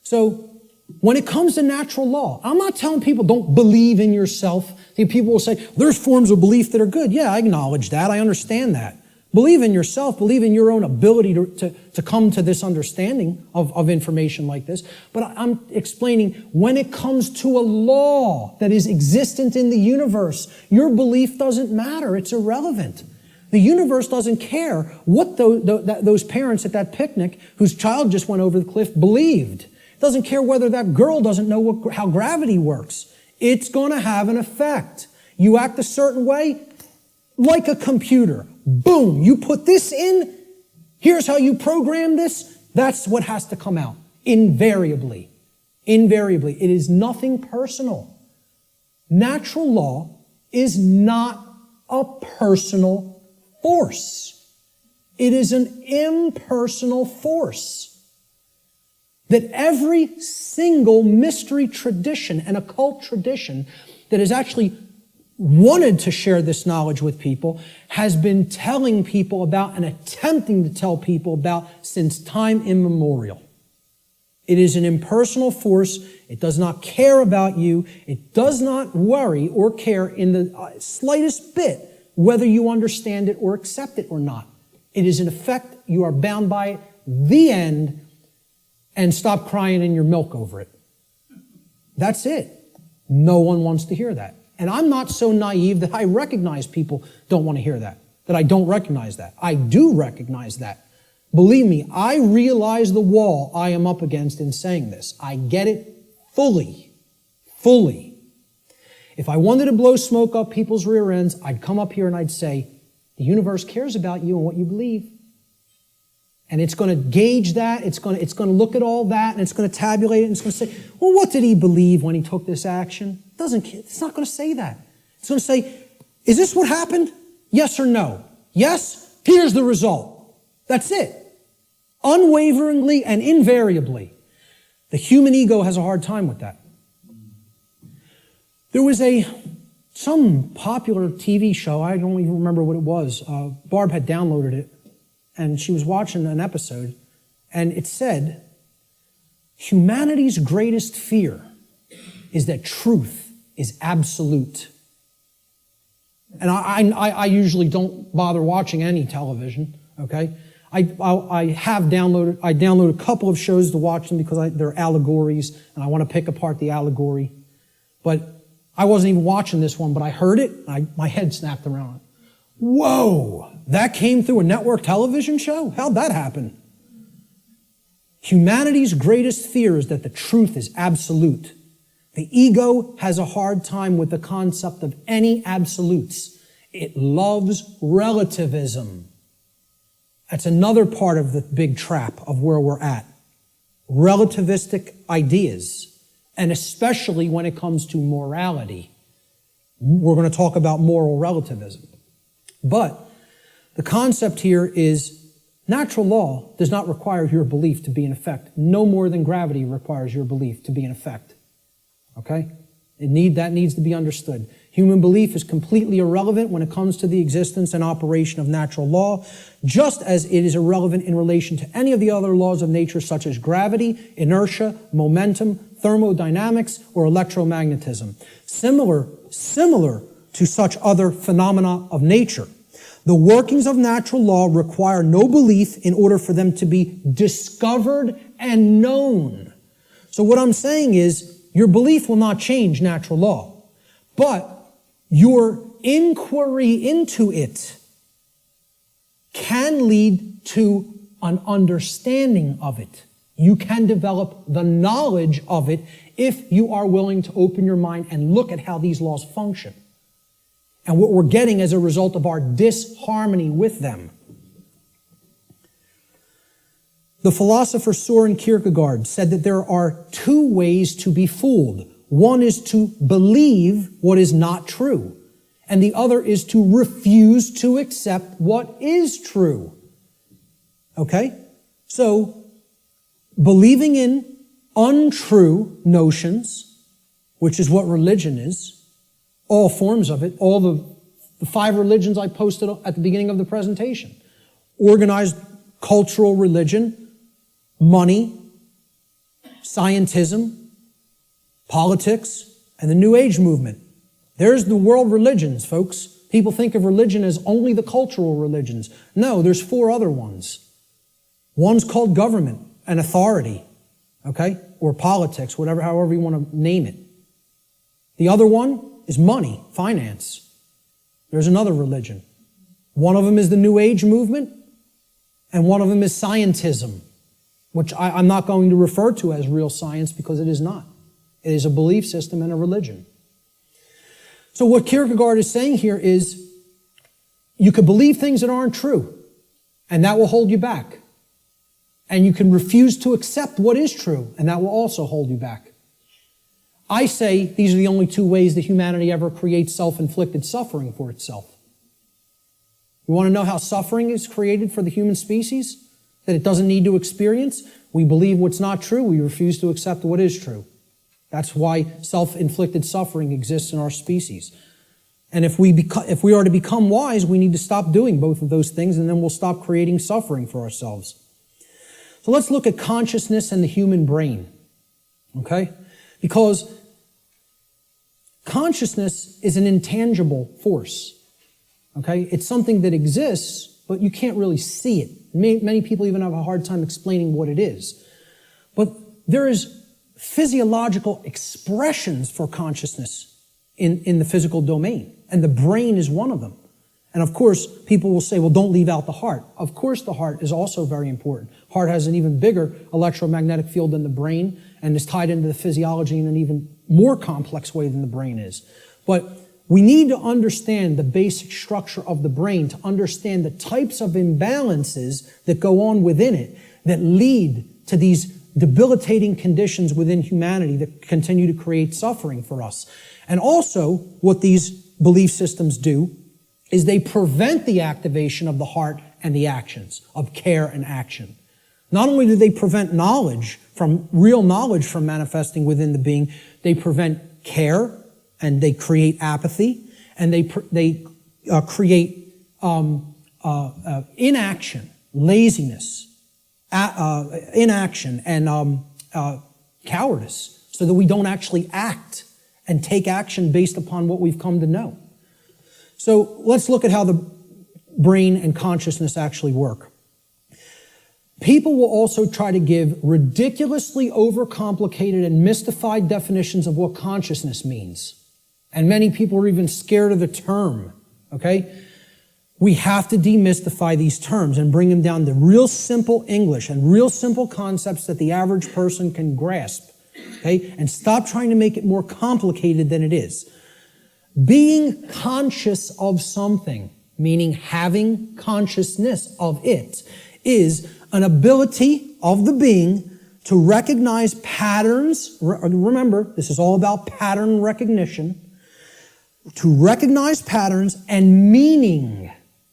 So when it comes to natural law, I'm not telling people don't believe in yourself. People will say, there's forms of belief that are good. Yeah, I acknowledge that. I understand that. Believe in yourself. Believe in your own ability to come to this understanding of information like this. But I'm explaining when it comes to a law that is existent in the universe, your belief doesn't matter. It's irrelevant. The universe doesn't care what those parents at that picnic whose child just went over the cliff believed. It doesn't care whether that girl doesn't know how gravity works. It's going to have an effect. You act a certain way, like a computer. Boom, you put this in, here's how you program this, that's what has to come out. Invariably. Invariably. It is nothing personal. Natural law is not a personal force. It is an impersonal force. That every single mystery tradition and occult tradition that has actually wanted to share this knowledge with people has been telling people about and attempting to tell people about since time immemorial. It is an impersonal force. It does not care about you. It does not worry or care in the slightest bit whether you understand it or accept it or not. It is in effect, you are bound by it, the end, and stop crying in your milk over it. That's it. No one wants to hear that. And I'm not so naive that I recognize people don't want to hear that I don't recognize that. I do recognize that. Believe me, I realize the wall I am up against in saying this. I get it fully. Fully. If I wanted to blow smoke up people's rear ends, I'd come up here and I'd say, the universe cares about you and what you believe. And it's going to gauge that, it's going to look at all that, and it's going to tabulate it, and it's going to say, well, what did he believe when he took this action? It's not going to say that. It's going to say, is this what happened? Yes or no? Yes? Here's the result. That's it. Unwaveringly and invariably. The human ego has a hard time with that. There was some popular TV show, I don't even remember what it was. Barb had downloaded it, and she was watching an episode, and it said, humanity's greatest fear is that truth is absolute. And I usually don't bother watching any television, okay? I downloaded a couple of shows to watch them because they're allegories, and I want to pick apart the allegory. But I wasn't even watching this one, but I heard it, and my head snapped around. Whoa! That came through a network television show? How'd that happen? Humanity's greatest fear is that the truth is absolute. The ego has a hard time with the concept of any absolutes. It loves relativism. That's another part of the big trap of where we're at. Relativistic ideas, and especially when it comes to morality. We're going to talk about moral relativism. But the concept here is natural law does not require your belief to be in effect, no more than gravity requires your belief to be in effect. Okay? That needs to be understood. Human belief is completely irrelevant when it comes to the existence and operation of natural law, just as it is irrelevant in relation to any of the other laws of nature such as gravity, inertia, momentum, thermodynamics, or electromagnetism. Similar to such other phenomena of nature. The workings of natural law require no belief in order for them to be discovered and known. So what I'm saying is, your belief will not change natural law, but your inquiry into it can lead to an understanding of it. You can develop the knowledge of it if you are willing to open your mind and look at how these laws function and what we're getting as a result of our disharmony with them. The philosopher Søren Kierkegaard said that there are two ways to be fooled. One is to believe what is not true, and the other is to refuse to accept what is true. Okay? So, believing in untrue notions, which is what religion is, all forms of it, all the 5 religions I posted at the beginning of the presentation. Organized cultural religion, money, scientism, politics, and the New Age movement. There's the world religions, folks. People think of religion as only the cultural religions. No, there's 4 other ones. One's called government and authority, okay? Or politics, however you want to name it. The other one is money, finance. There's another religion. One of them is the New Age movement, and one of them is scientism, which I'm not going to refer to as real science because it is not. It is a belief system and a religion. So what Kierkegaard is saying here is you could believe things that aren't true, and that will hold you back. And you can refuse to accept what is true, and that will also hold you back. I say these are the only two ways that humanity ever creates self-inflicted suffering for itself. You want to know how suffering is created for the human species? That it doesn't need to experience? We believe what's not true. We refuse to accept what is true. That's why self-inflicted suffering exists in our species. And if we are to become wise, we need to stop doing both of those things, and then we'll stop creating suffering for ourselves. So let's look at consciousness and the human brain. Okay? Because consciousness is an intangible force. Okay? It's something that exists, but you can't really see it. Many people even have a hard time explaining what it is. But there is physiological expressions for consciousness in the physical domain, and the brain is one of them. And of course, people will say, well, don't leave out the heart. Of course, the heart is also very important. Heart has an even bigger electromagnetic field than the brain and is tied into the physiology in an even more complex way than the brain is. But we need to understand the basic structure of the brain to understand the types of imbalances that go on within it that lead to these debilitating conditions within humanity that continue to create suffering for us. And also, what these belief systems do is they prevent the activation of the heart and the actions, of care and action. Not only do they prevent real knowledge from manifesting within the being, they prevent care, and they create apathy, and they create inaction, laziness, inaction, and cowardice, so that we don't actually act and take action based upon what we've come to know. So let's look at how the brain and consciousness actually work. People will also try to give ridiculously overcomplicated and mystified definitions of what consciousness means. And many people are even scared of the term, okay? We have to demystify these terms and bring them down to real simple English and real simple concepts that the average person can grasp, okay? And stop trying to make it more complicated than it is. Being conscious of something, meaning having consciousness of it, is an ability of the being to recognize patterns. Remember, this is all about pattern recognition. To recognize patterns and meaning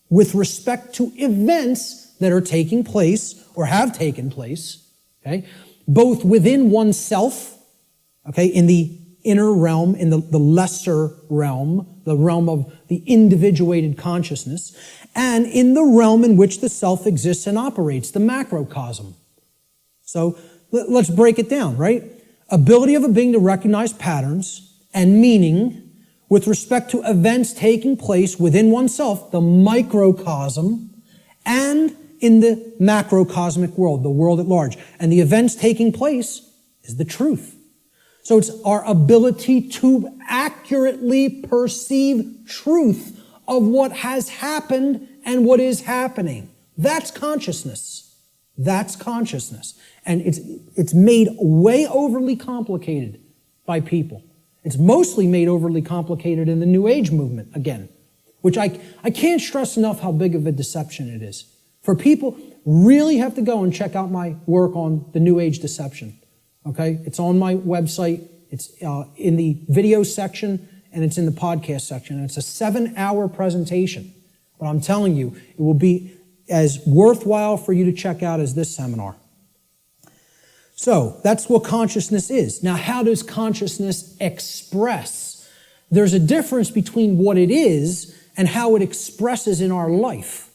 with respect to events that are taking place or have taken place, okay, both within oneself, okay, in the inner realm, in the lesser realm, the realm of the individuated consciousness, and in the realm in which the self exists and operates, the macrocosm. So let's break it down, right? Ability of a being to recognize patterns and meaning with respect to events taking place within oneself, the microcosm, and in the macrocosmic world, the world at large. And the events taking place is the truth. So it's our ability to accurately perceive truth of what has happened and what is happening. That's consciousness. That's consciousness. And it's made way overly complicated by people. It's mostly made overly complicated in the New Age movement, again, which I can't stress enough how big of a deception it is. For people, really have to go and check out my work on the New Age deception. Okay? It's on my website. It's in the video section, and it's in the podcast section. And it's a 7-hour presentation. But I'm telling you, it will be as worthwhile for you to check out as this seminar. So, that's what consciousness is. Now, how does consciousness express? There's a difference between what it is and how it expresses in our life.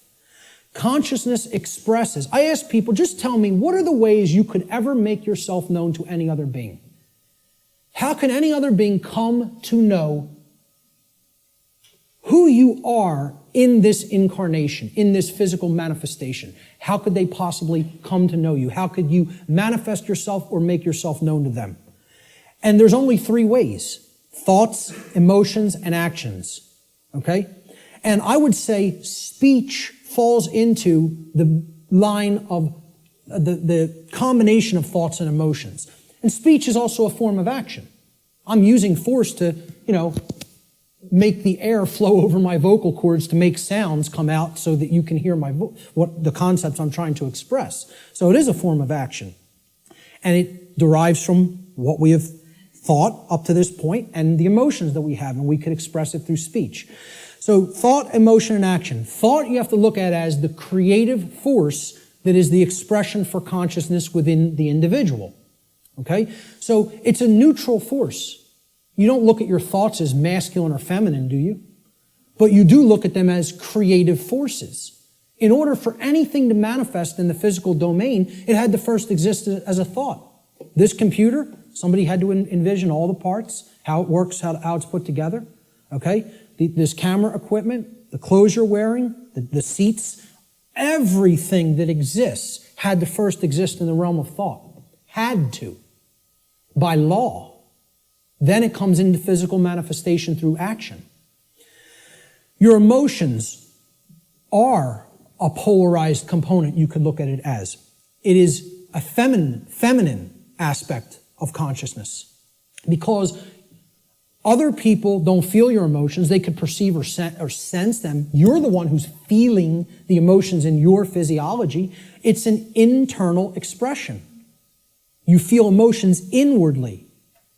Consciousness expresses. I ask people, just tell me, what are the ways you could ever make yourself known to any other being? How can any other being come to know who you are in this incarnation, in this physical manifestation? How could they possibly come to know you? How could you manifest yourself or make yourself known to them? And there's only 3 ways: thoughts, emotions, and actions. Okay? And I would say speech falls into the line of the combination of thoughts and emotions. And speech is also a form of action. I'm using force to, make the air flow over my vocal cords to make sounds come out so that you can hear what the concepts I'm trying to express. So it is a form of action. And it derives from what we have thought up to this point and the emotions that we have, and we could express it through speech. So thought, emotion, and action. Thought you have to look at as the creative force that is the expression for consciousness within the individual. Okay? So it's a neutral force. You don't look at your thoughts as masculine or feminine, do you? But you do look at them as creative forces. In order for anything to manifest in the physical domain, it had to first exist as a thought. This computer, somebody had to envision all the parts, how it works, how it's put together. Okay? This camera equipment, the clothes you're wearing, the seats, everything that exists had to first exist in the realm of thought. Had to. By law. Then it comes into physical manifestation through action. Your emotions are a polarized component, you could look at it as. It is a feminine aspect of consciousness. Because other people don't feel your emotions. They could perceive or sense them. You're the one who's feeling the emotions in your physiology. It's an internal expression. You feel emotions inwardly,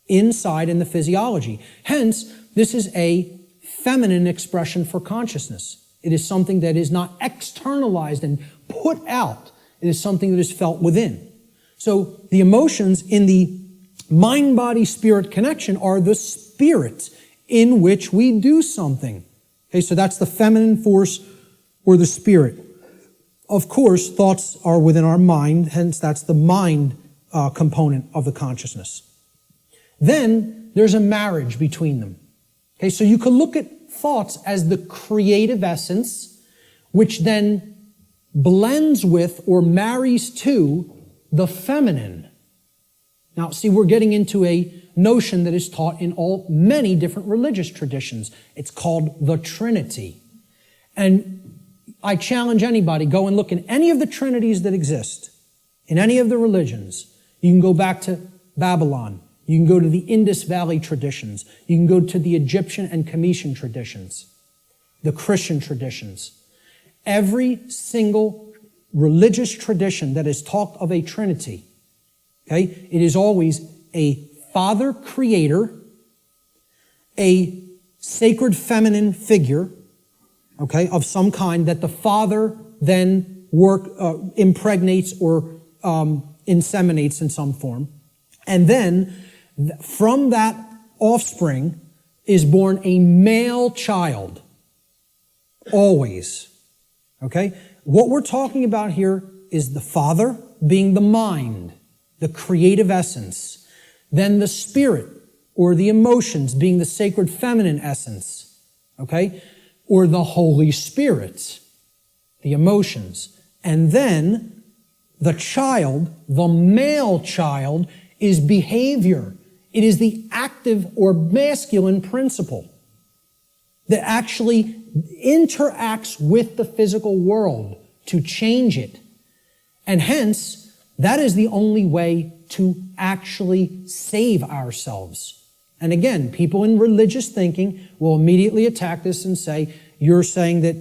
inside in the physiology. Hence, this is a feminine expression for consciousness. It is something that is not externalized and put out. It is something that is felt within. So the emotions in the mind-body-spirit connection are the spirit in which we do something. Okay, so that's the feminine force or the spirit. Of course, thoughts are within our mind, hence that's the mind component of the consciousness. Then there's a marriage between them. Okay, so you could look at thoughts as the creative essence, which then blends with or marries to the feminine. Now, see, we're getting into a notion that is taught in many different religious traditions. It's called the Trinity. And I challenge anybody, go and look in any of the trinities that exist, in any of the religions. You can go back to Babylon. You can go to the Indus Valley traditions. You can go to the Egyptian and Cometian traditions, the Christian traditions. Every single religious tradition that has talked of a Trinity, okay, it is always a Father Creator, a sacred feminine figure, okay, of some kind that the Father then impregnates or inseminates in some form. And then from that offspring is born a male child. Always. Okay? What we're talking about here is the Father being the mind, the creative essence. Then the Spirit, or the emotions, being the sacred feminine essence. Okay? Or the Holy Spirit, the emotions. And then the child, the male child, is behavior. It is the active or masculine principle that actually interacts with the physical world to change it. And hence, that is the only way to actually save ourselves. And again, people in religious thinking will immediately attack this and say, you're saying that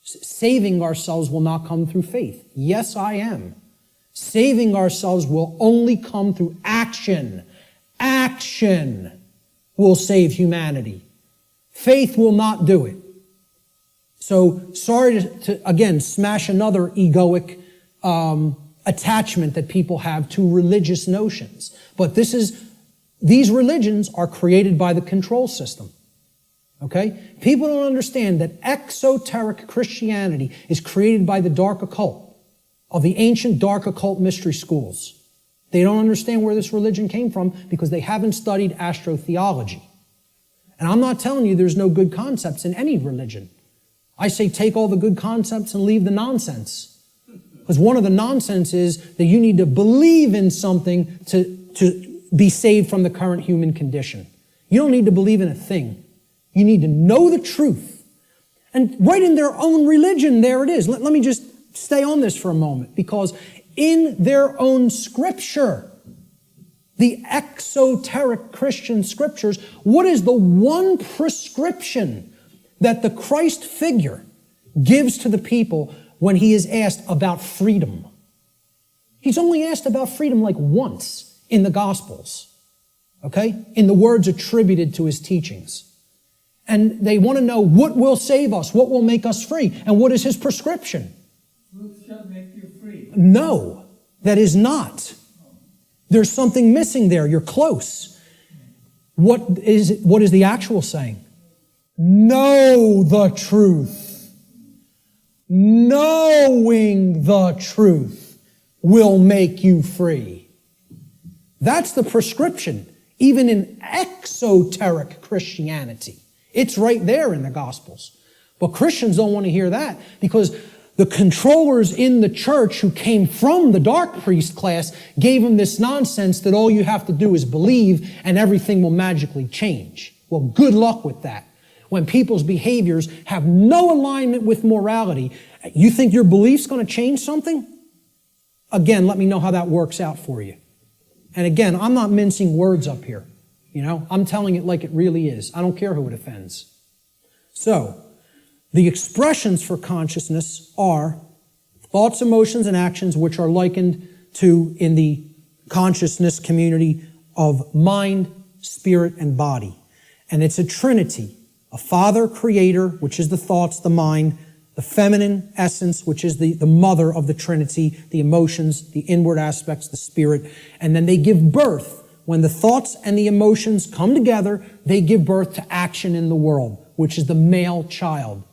saving ourselves will not come through faith. Yes, I am. Saving ourselves will only come through action. Action will save humanity. Faith will not do it. So, sorry to again, smash another egoic attachment that people have to religious notions. But these religions are created by the control system. Okay? People don't understand that exoteric Christianity is created by the dark occult, of the ancient dark occult mystery schools. They don't understand where this religion came from because they haven't studied astrotheology. And I'm not telling you there's no good concepts in any religion. I say take all the good concepts and leave the nonsense. Because one of the nonsense is that you need to believe in something to be saved from the current human condition. You don't need to believe in a thing. You need to know the truth. And right in their own religion, there it is. Let me just stay on this for a moment, because in their own scripture, the exoteric Christian scriptures, what is the one prescription that the Christ figure gives to the people when he is asked about freedom? He's only asked about freedom like once in the Gospels, okay? In the words attributed to his teachings. And they want to know what will save us, what will make us free, and what is his prescription? Truth shall make you free. No, that is not. There's something missing there. You're close. What is the actual saying? Know the truth. Knowing the truth will make you free. That's the prescription, even in exoteric Christianity. It's right there in the Gospels. But Christians don't want to hear that because the controllers in the church who came from the dark priest class gave them this nonsense that all you have to do is believe and everything will magically change. Well, good luck with that. When people's behaviors have no alignment with morality, you think your belief's going to change something? Again, let me know how that works out for you. And again, I'm not mincing words up here. I'm telling it like it really is. I don't care who it offends. So, the expressions for consciousness are thoughts, emotions, and actions which are likened to, in the consciousness community, of mind, spirit, and body. And it's a trinity. A Father, Creator, which is the thoughts, the mind, the feminine essence, which is the mother of the Trinity, the emotions, the inward aspects, the spirit. And then they give birth. When the thoughts and the emotions come together, they give birth to action in the world, which is the male child.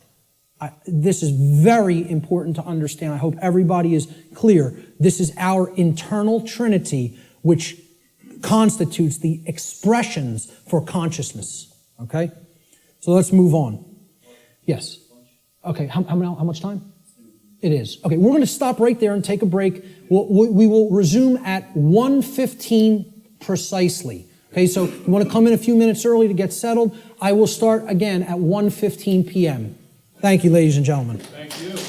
This is very important to understand. I hope everybody is clear. This is our internal Trinity, which constitutes the expressions for consciousness. Okay? So let's move on. Yes. Okay, how much time? It is. Okay, we're going to stop right there and take a break. We will resume at 1:15 precisely. Okay, so you want to come in a few minutes early to get settled. I will start again at 1:15 p.m. Thank you, ladies and gentlemen. Thank you.